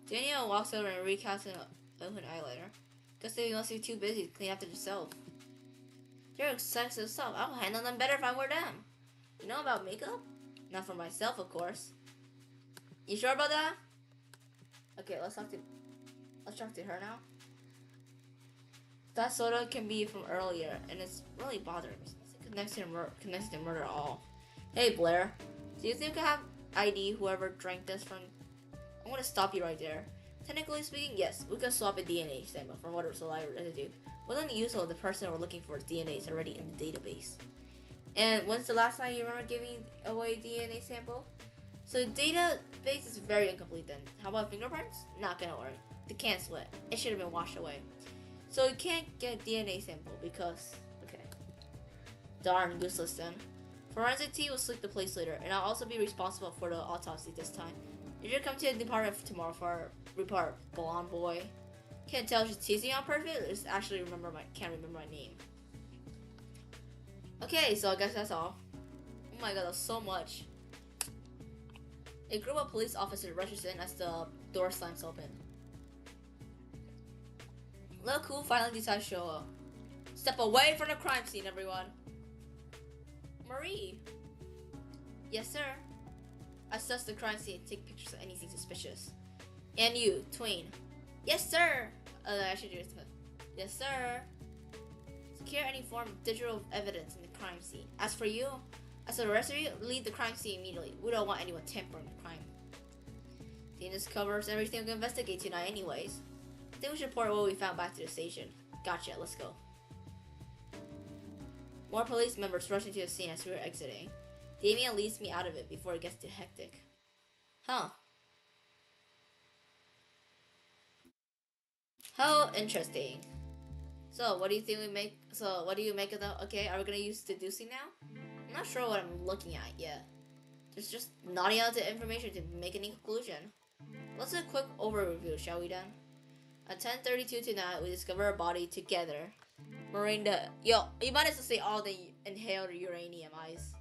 Danielle walks over and recasts an open eyeliner. Guess they must be too busy to clean after themselves. They're excessive stuff. I'll handle them better if I were them. You know about makeup? Not for myself, of course. You sure about that? Okay, let's talk to her now. That soda can be from earlier, and it's really bothering me. It connects to murder at all. Hey Blair, do you think I have ID whoever drank this from? I'm gonna stop you right there. Technically speaking, yes, we can swap a DNA sample from water saliva residue. Within the use of the person we're looking for, DNA is already in the database. And when's the last time you remember giving away DNA sample? So the database is very incomplete then. How about fingerprints? Not gonna work. They can't split. It should have been washed away. So you can't get a DNA sample because, okay. Darn, useless then. Forensic team will sweep the place later, and I'll also be responsible for the autopsy this time. You should come to the department tomorrow for our report, blonde boy. Can't tell if she's teasing on purpose or just actually can't remember my name. Okay, so I guess that's all. Oh my god, that's so much. A group of police officers rushes in as the door slams open. Look who finally decides to show up. Step away from the crime scene, everyone. Marie. Yes, sir. Assess the crime scene and take pictures of anything suspicious. And you, Twain. Yes, sir. I should do this. Yes, sir. Secure any form of digital evidence in the crime scene. As for you, as for the rest of you, leave the crime scene immediately. We don't want anyone tampering with the crime. I think this covers everything we can investigate tonight anyways. I think we should report what we found back to the station. Gotcha, let's go. More police members rush into the scene as we are exiting. Damien leads me out of it before it gets too hectic. Huh. How interesting. So, what do you think we make? So, what do you make of that? Okay, are we gonna use deducing now? I'm not sure what I'm looking at yet. There's just not enough information to make any conclusion. Let's do a quick overview, shall we then? At 10:32 tonight, we discover a body together. Miranda, yo, you might as well say all the inhaled uranium ice.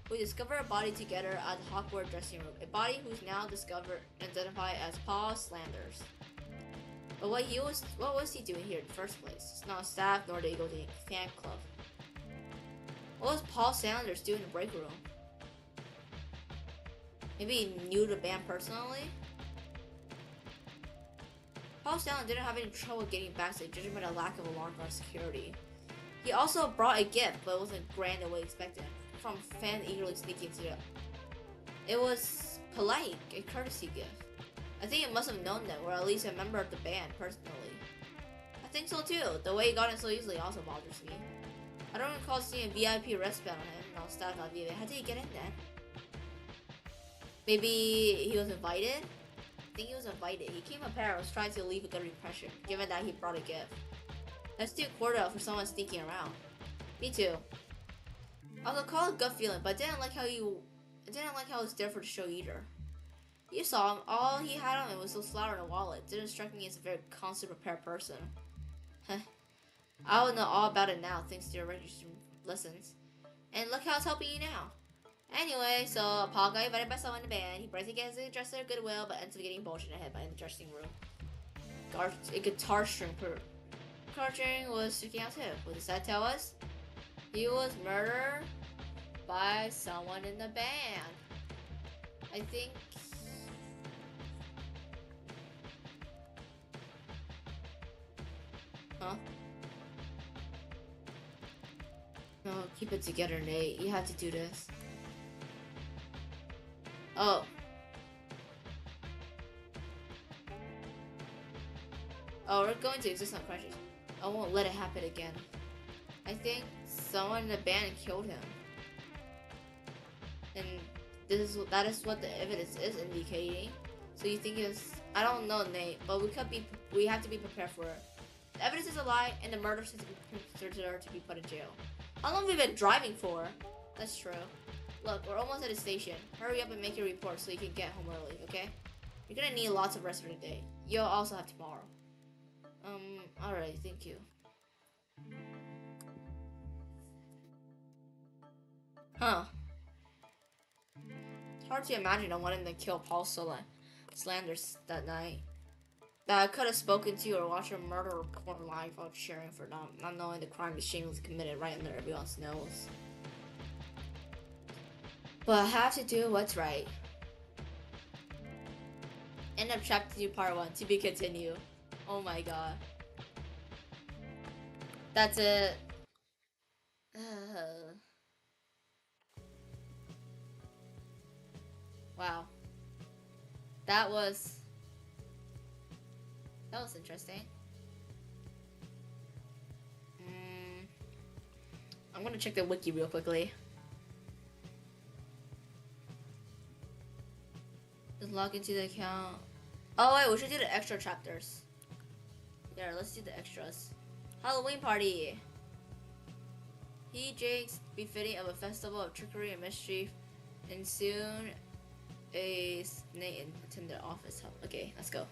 We discover a body together at the Hogwarts dressing room. A body who's now identified as Paul Slanders. But what was he doing here in the first place? He's not staff, nor did he go to the fan club. What was Paul Sanders doing in the break room? Maybe he knew the band personally? Paul Sanders didn't have any trouble getting backstage, judging by the lack of alarm guard security. He also brought a gift, but it wasn't grand the way expected. From fans eagerly sneaking into it. It was polite, a courtesy gift. I think he must have known them, or at least a member of the band personally. I think so too. The way he got in so easily also bothers me. I don't recall seeing a VIP wristband on him, and I'll start on VIP. How did he get in then? Maybe he was invited? I think he was invited. He came prepared and was trying to leave a good impression, given that he brought a gift. That's too cordial for someone sneaking around. Me too. I was call it gut feeling, but I didn't like how he was there for the show either. You saw him. All he had on him was those flowers and a wallet. Didn't strike me as a very constant prepared person. Heh. I would know all about it now thanks to your registration lessons. And look how it's helping you now. Anyway, so Paul got invited by someone in the band. He briefly gets a dresser goodwill, but ends up getting bullshit ahead by in the dressing room. A guitar string was sticking out too. What does that tell us? He was murdered by someone in the band. I think. Huh? No, keep it together, Nate. You have to do this. Oh. Oh, we're going to exist on crashes. I won't let it happen again. I think someone in the band killed him. And that is what the evidence is indicating. So you think it's... I don't know, Nate, but we have to be prepared for it. The evidence is a lie, and the murderer should be put in jail. How long have we been driving for? That's true. Look, we're almost at the station. Hurry up and make your report so you can get home early, okay? You're gonna need lots of rest for the day. You'll also have tomorrow. Alright, thank you. Huh. It's hard to imagine I wanted to kill Paul Slanders that night. that I could have spoken to or watched a murder report live without cheering for them, not knowing the crime is shamelessly committed right under everyone's nose. But I have to do what's right. End of chapter 2 part 1 to be continued. Oh my god. That's it. Wow. That was interesting. Mm, I'm gonna check the wiki real quickly. Just log into the account. Oh wait, we should do the extra chapters. Yeah, let's do the extras. Halloween party. He Jake's befitting of a festival of trickery and mischief, and soon a snake attend their office. Okay, let's go.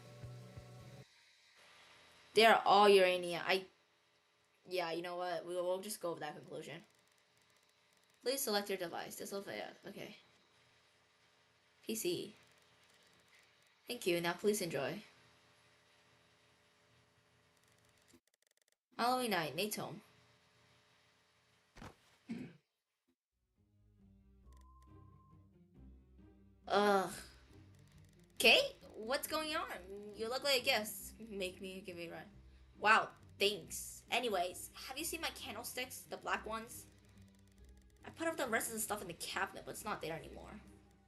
They are all uranium. Yeah, you know what? We'll just go with that conclusion. Please select your device. This will fail. Okay. PC. Thank you. Now please enjoy. Halloween night. Nate's home. Ugh. Okay? What's going on? You look like a guest. Give me right. Wow. Thanks. Anyways, have you seen my candlesticks? The black ones? I put up the rest of the stuff in the cabinet, but it's not there anymore.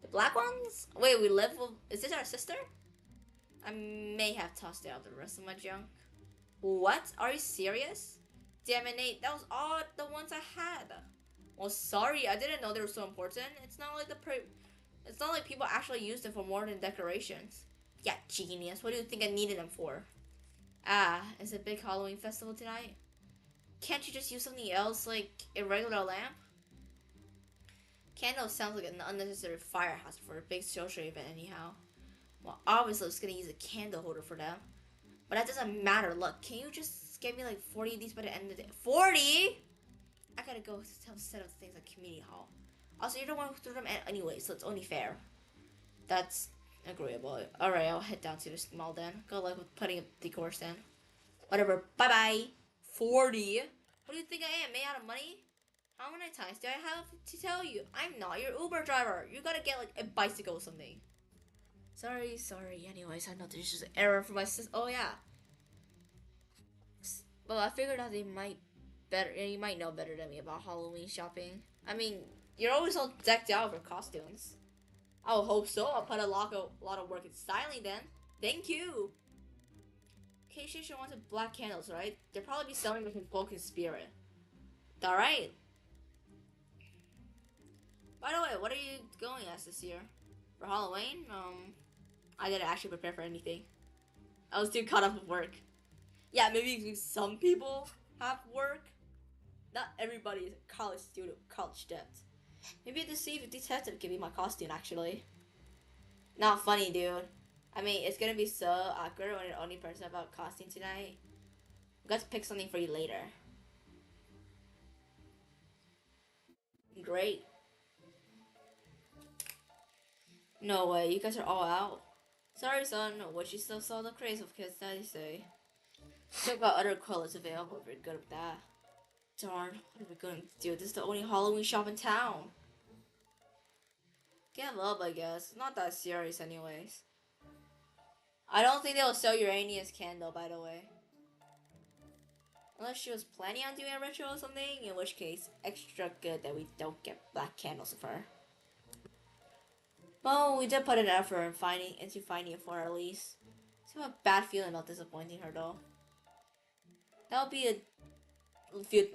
The black ones? Wait, we live with... Is this our sister? I may have tossed out the rest of my junk. What? Are you serious? Damn it, Nate. That was all the ones I had. Well, sorry. I didn't know they were so important. It's not like It's not like people actually use them for more than decorations. Yeah, genius. What do you think I needed them for? Ah, is it a big Halloween festival tonight? Can't you just use something else, like a regular lamp? Candle sounds like an unnecessary fire hazard for a big social event anyhow. Well, obviously I was gonna use a candle holder for them. But that doesn't matter. Look, can you just get me like 40 of these by the end of the day? 40?! I gotta go set up things at community hall. Also, you're the one who threw them anyway, so it's only fair. That's agreeable. Alright, I'll head down to the mall then. Good luck with putting up decor stand. Whatever. Bye-bye. 40? What do you think I am? Made out of money? How many times do I have to tell you? I'm not your Uber driver. You gotta get like a bicycle or something. Sorry. Anyways, I know this is an error for my sis. Oh yeah. Well, I figured out you might know better than me about Halloween shopping. I mean, you're always all decked out for costumes. I will hope so. I'll put a lot of work in styling then. Thank you. Casey wanted black candles, right? They'll probably be selling them in bulk and spirit. Alright. By the way, what are you going as this year? For Halloween? I didn't actually prepare for anything. I was too caught up with work. Yeah, maybe some people have work. Not everybody is a college student, college debt. Maybe the Deceive Detective can be my costume, actually. Not funny, dude. I mean, it's gonna be so awkward when you're the only person about costume tonight. I got to pick something for you later. Great. No way, you guys are all out. Sorry, son, but you still saw the craze of kids, daddy say. Still got other colors available if you're good with that. Darn, what are we going to do? This is the only Halloween shop in town. Give up, I guess. Not that serious, anyways. I don't think they'll sell Urania's candle, by the way. Unless she was planning on doing a ritual or something, in which case, extra good that we don't get black candles of her. Well, we did put an effort in finding it for her at least. I have a bad feeling about disappointing her though. That'll be a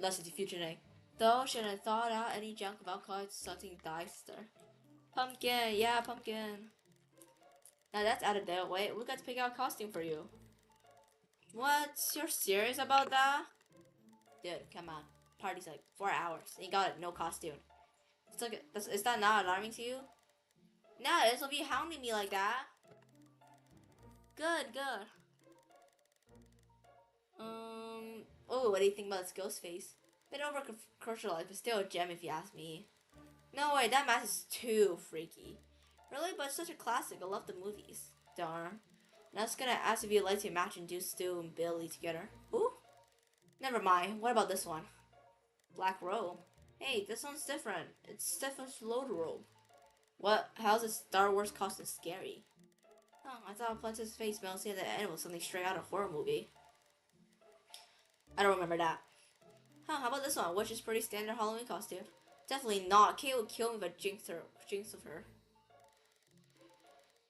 lesson to future night. Though she hadn't thought out any junk about calling something Deister. Pumpkin, yeah, pumpkin. Now that's out of the way. We got to pick out a costume for you. What? You're serious about that? Dude, come on. Party's like 4 hours. And you got it, no costume. It's like, is that not alarming to you? Nah, this will be hounding me like that. Good. Oh, what do you think about this ghost face? Bit over commercialized, but still a gem if you ask me. No way, that mask is too freaky. Really, but it's such a classic. I love the movies. Darn. And I was gonna ask if you'd like to imagine do Stu and Billy together. Ooh, never mind. What about this one? Black robe. Hey, this one's different. It's Stefan's load robe. What? How's a Star Wars costume scary? Oh, I thought Plunce's face melting at the end was something straight out of a horror movie. I don't remember that. Huh, how about this one, which is pretty standard Halloween costume? Definitely not. Kate would kill me if I jinx of her.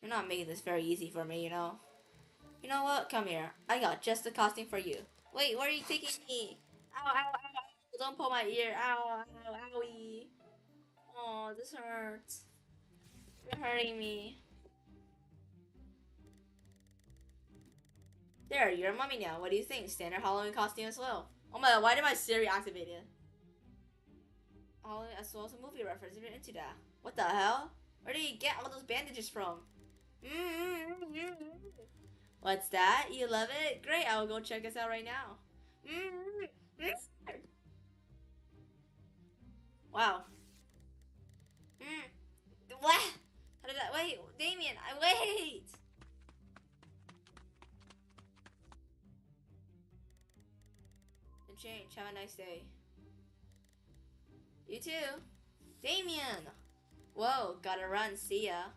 You're not making this very easy for me, you know. You know what? Come here. I got just the costume for you. Wait, where are you taking me? Ow, ow, ow, ow. Don't pull my ear. Ow, ow, owie. Oh, this hurts. You're hurting me. There, you're a mummy now. What do you think? Standard Halloween costume as well. Oh my god, why did my Siri activate it? Halloween as well as a movie reference if you're into that. What the hell? Where did you get all those bandages from? What's that? You love it? Great, I will go check this out right now. Wow. What? How did that? Wait, Damien, I wait! And change. Have a nice day. You too. Damien! Whoa, gotta run. See ya.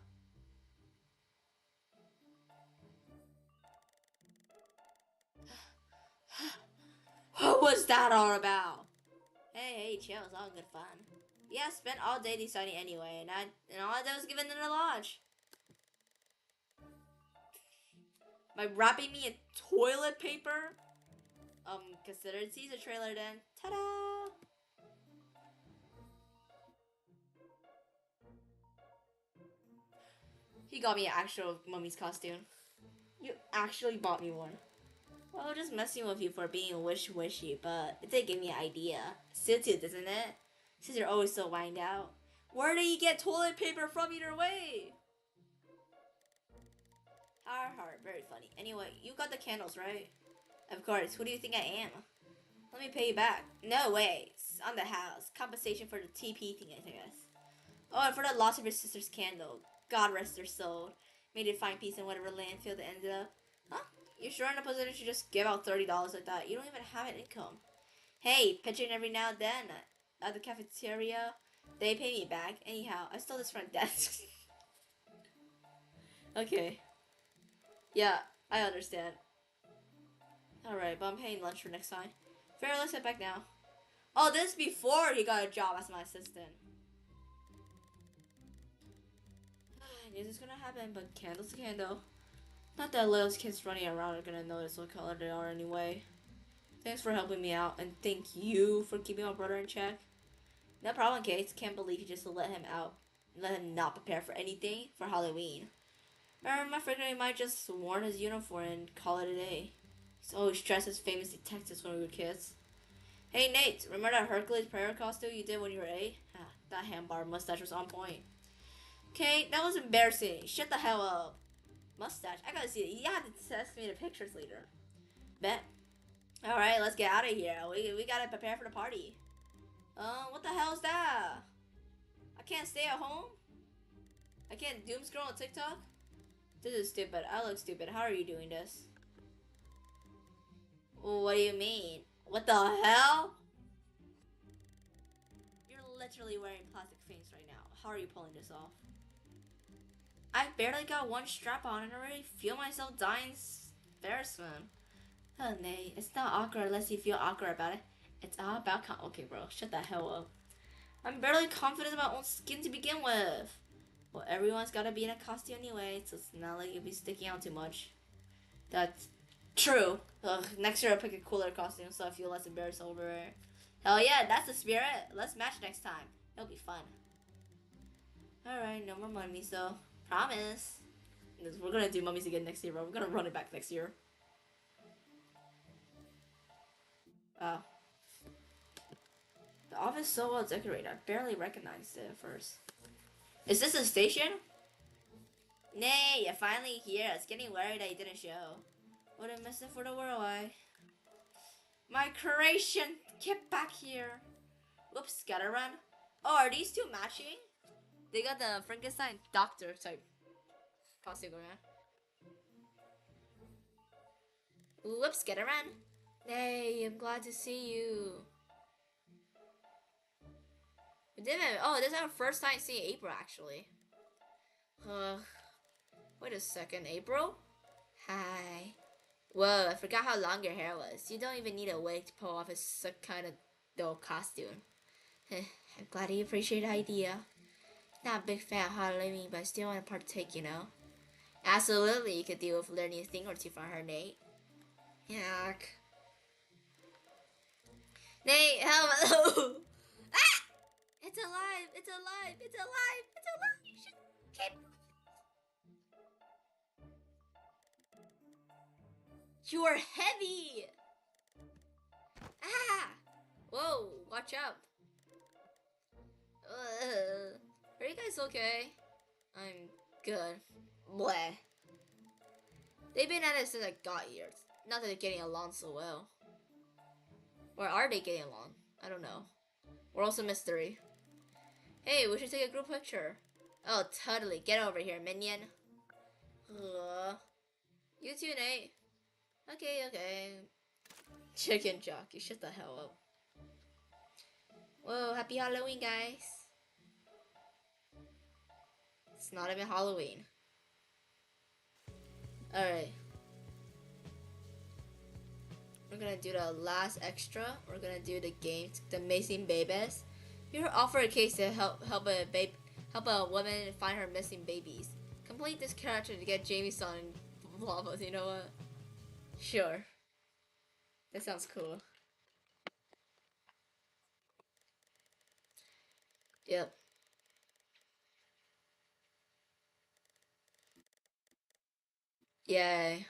What was that all about? Hey, chill. It's all good fun. Yeah, I spent all day deciding anyway, and all I did was give it to the lodge. By wrapping me in toilet paper? Consider it teaser trailer then. Ta-da! He got me an actual mummy's costume. You actually bought me one. Well, just messing with you for being wishy, but it did give me an idea. Still too, doesn't it? Since you're always so wind out. Where do you get toilet paper from either way? Har, very funny. Anyway, you got the candles, right? Of course, who do you think I am? Let me pay you back. No way. It's on the house. Compensation for the TP thing, I guess. Oh, and for the loss of your sister's candle. God rest her soul. Made it find peace in whatever landfill it ended up. Huh? You're sure in a position to just give out $30 like that? You don't even have an income. Hey, pitching every now and then at the cafeteria. They pay me back. Anyhow, I stole this front desk. Okay. Yeah, I understand. Alright, but I'm paying lunch for next time. Fair, let's head back now. Oh, this is before he got a job as my assistant. I knew this was gonna happen, but candle's a candle. Not that little kids running around are gonna notice what color they are anyway. Thanks for helping me out, and thank you for keeping my brother in check. No problem, Kate. Can't believe you just let him out. Let him not prepare for anything for Halloween. I figured he might just worn his uniform and call it a day. He's always dressed as famous detectives when we were kids. Hey Nate, remember that Hercules prayer costume you did when you were 8? Ah, that handbar mustache was on point. Kate, that was embarrassing. Shut the hell up. Mustache? I gotta see it. You have to test me the pictures later. Bet. Alright, let's get out of here. We gotta prepare for the party. What the hell is that? I can't stay at home? I can't doom scroll on TikTok? This is stupid. I look stupid. How are you doing this? What do you mean? What the hell? You're literally wearing plastic things right now. How are you pulling this off? I barely got one strap on and already feel myself dying embarrassment. Oh, Nate, it's not awkward unless you feel awkward about it. It's all about okay, bro, shut the hell up. I'm barely confident in my own skin to begin with. Well, everyone's gotta be in a costume anyway, so it's not like you'll be sticking out too much. That's true. Ugh, next year I'll pick a cooler costume so I feel less embarrassed over it. Hell yeah, that's the spirit. Let's match next time. It'll be fun. Alright, no more mummies though. Promise. We're gonna do mummies again next year, bro. We're gonna run it back next year. Wow. The office is so well decorated, I barely recognized it at first. Is this a station? Nay, you're finally here. I was getting worried that you didn't show. Wouldn't miss it for the world, My creation! Get back here! Whoops, gotta run. Oh, are these two matching? They got the Frankenstein doctor type costume going on. Whoops, get around. Hey, I'm glad to see you. We didn't. Oh, this is our first time seeing April, actually. Wait a second, April? Hi. Whoa, I forgot how long your hair was. You don't even need a wig to pull off some kind of dull costume. I'm glad you appreciate the idea. Not a big fan of Halloween, but I still want to partake, you know? Absolutely, you could deal with learning a thing or two from her, Nate. Yuck. Nate, hello! Ah! It's alive! It's alive! It's alive! It's alive! You should keep. You're heavy! Ah! Whoa, watch out. Are you guys okay? I'm good. Bleh. They've been at it since I got here. Not that they're getting along so well. Or are they getting along? I don't know. We're also mystery. Hey, we should take a group picture. Oh, totally. Get over here, minion. You too, Nate. Okay. Chicken Jock, you shut the hell up. Whoa, happy Halloween, guys. It's not even Halloween. Alright. We're gonna do the last extra. We're gonna do the game, the Amazing Babies. You're offered a case to help a woman find her missing babies. Complete this character to get Jamie's son and blah blah. You know what? Sure. That sounds cool. Yep. Yay.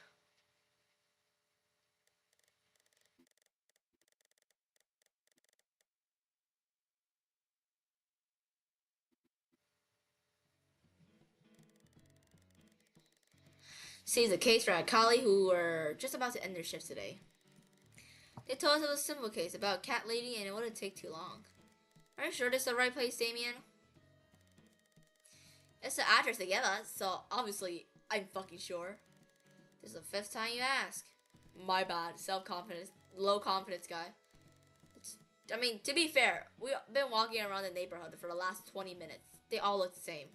Sees a case for a collie who were just about to end their shift today. They told us it was a simple case about a cat lady and it wouldn't take too long. Are you sure this is the right place, Damien? It's the address they gave us, so obviously I'm fucking sure. This is the fifth time you ask. My bad. Self-confidence. Low confidence guy. I mean, to be fair, we've been walking around the neighborhood for the last 20 minutes. They all look the same.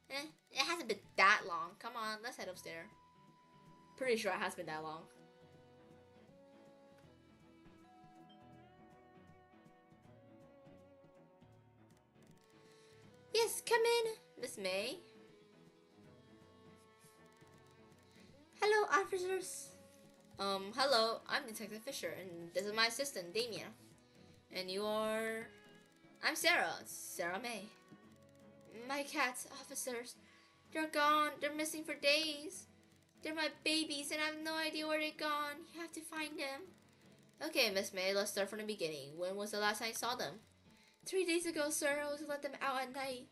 It hasn't been that long. Come on, let's head upstairs. Pretty sure it has been that long. Yes, come in, Miss May. Hello, officers. Hello, I'm Detective Fisher, and this is my assistant, Damien. And you are... I'm Sarah, Sarah May. My cats, officers. They're gone. They're missing for days. They're my babies, and I have no idea where they're gone. You have to find them. Okay, Miss May, let's start from the beginning. When was the last time you saw them? 3 days ago, sir. I was to let them out at night.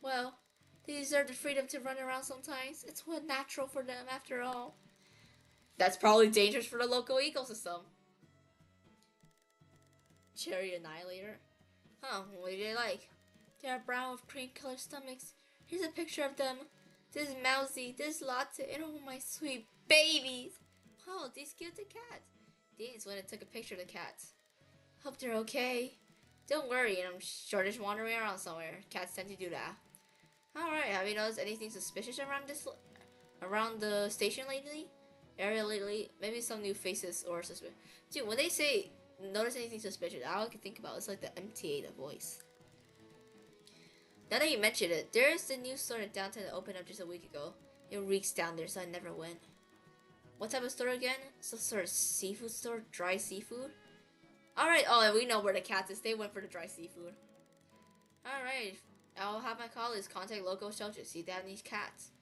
Well, they deserve the freedom to run around sometimes. It's what natural for them, after all. That's probably dangerous for the local ecosystem. Cherry Annihilator. Huh, what do they like? They are brown with cream colored stomachs. Here's a picture of them. This is Mousy, this is Latte, and oh my sweet babies. Oh, these cute the cats. Dean's went and took a picture of the cats. Hope they're okay. Don't worry, I'm sure they're wandering around somewhere. Cats tend to do that. Alright, have you noticed anything suspicious around the station lately? Area lately? Maybe some new faces or suspicious. Dude, when they say notice anything suspicious, all I can think about is like the MTA, the voice. Now that you mention it, there's the new store in downtown that opened up just a week ago. It reeks down there, so I never went. What type of store again? Some sort of seafood store? Dry seafood? Alright, oh, and we know where the cats is. They went for the dry seafood. Alright, I'll have my colleagues contact local shelters, see if they have these cats.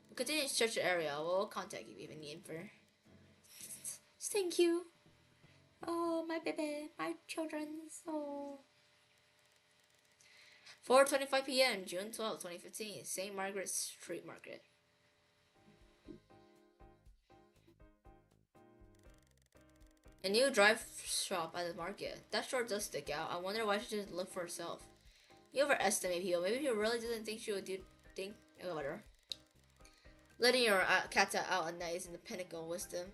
We'll continue to search the area. We'll contact you if you need for. Thank you. Oh, my baby, my children. Oh. 4:25 p.m. June 12, 2015, St. Margaret's Street Market. A new drive shop at the market. That sure does stick out. I wonder why she didn't look for herself. You overestimate people. Maybe he really didn't think she would do think whatever. Letting your cats out at night is in the pinnacle of wisdom.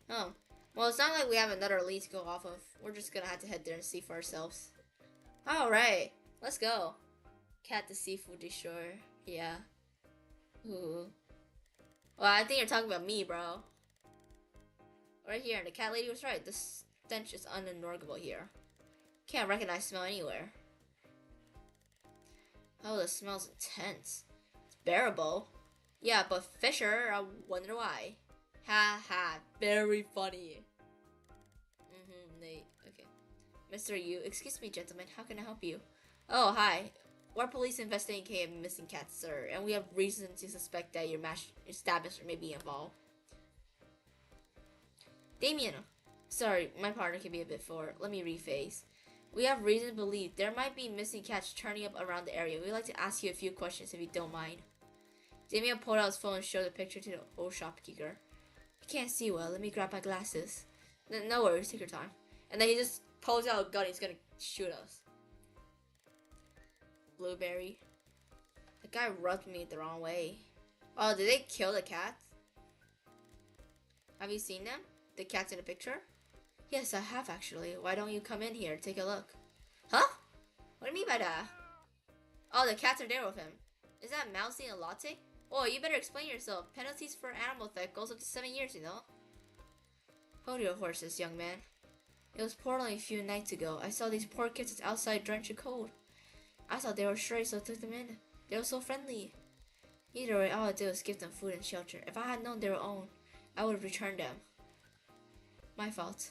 Oh, Well, it's not like we have another lead to go off of. We're just gonna have to head there and see for ourselves. Alright, let's go. Cat the seafood dish, sure. Yeah. Ooh. Well, I think you're talking about me, bro. Right here, and the cat lady was right. The stench is unignorable here. Can't recognize smell anywhere. Oh, the smell's intense. It's bearable. Yeah, but Fisher, I wonder why. Ha ha, very funny. Nate. Okay. Mr. Yu, excuse me, gentlemen, how can I help you? Oh, hi. We're police investigating a case of missing cats, sir, and we have reason to suspect that your establishment may be involved. Damien. Sorry, my partner can be a bit forward. Let me rephrase. We have reason to believe there might be missing cats turning up around the area. We'd like to ask you a few questions if you don't mind. Damien pulled out his phone and showed the picture to the old shopkeeper. I can't see well. Let me grab my glasses. No worries, take your time. And then he just pulls out a gun. He's gonna shoot us. Blueberry. The guy rubbed me the wrong way. Oh, did they kill the cats? Have you seen them? The cats in the picture? Yes, I have actually. Why don't you come in here and take a look? Huh? What do you mean by that? Oh, the cats are there with him. Is that Mousy and Latte? Oh, you better explain yourself. Penalties for animal theft goes up to 7 years, you know? Hold your horses, young man. It was pouring a few nights ago. I saw these poor kittens outside drenched in cold. I thought they were stray, so I took them in. They were so friendly. Either way, all I did was give them food and shelter. If I had known they were own, I would have returned them. My fault.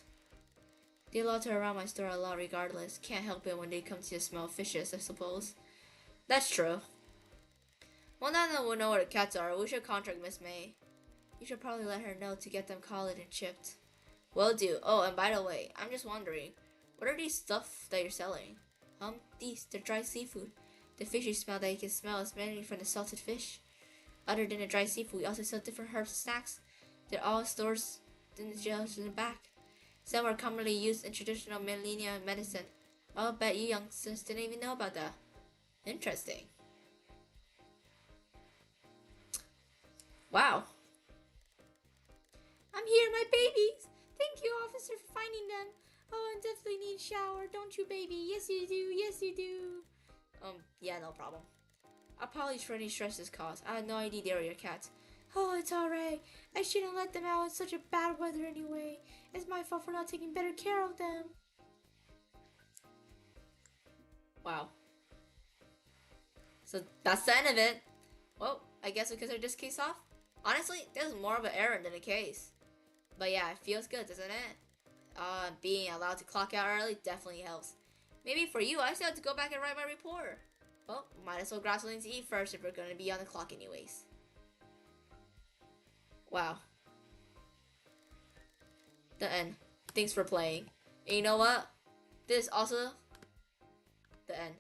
They loiter around my store a lot regardless. Can't help it when they come to the smell of fishes, I suppose. That's true. Well, now that we know where the cats are, we should contact Miss May. You should probably let her know to get them collared and chipped. Will do. Oh, and by the way, I'm just wondering, what are these stuff that you're selling? They're dried seafood. The fishy smell that you can smell is mainly from the salted fish. Other than the dried seafood, we also sell different herbs and snacks. They're all stored in the shelves in the back. Some are commonly used in traditional millennial medicine. I'll bet you youngsters didn't even know about that. Interesting. Wow. I'm here, my babies. Thank you, officer, for finding them. Oh, I definitely need a shower, don't you, baby? Yes, you do. Yes, you do. Yeah, no problem. Apologies for any stress this caused. I had no idea they were your cats. Oh, it's alright. I shouldn't let them out in such a bad weather anyway. It's my fault for not taking better care of them. Wow. So that's the end of it. Well, I guess we consider this case off. Honestly, this is more of an errand than a case. But yeah, it feels good, doesn't it? Being allowed to clock out early definitely helps. Maybe for you, I still have to go back and write my report. Well, might as well grab something to eat first if we're going to be on the clock anyways. Wow. The end. Thanks for playing. And you know what? This is also the end.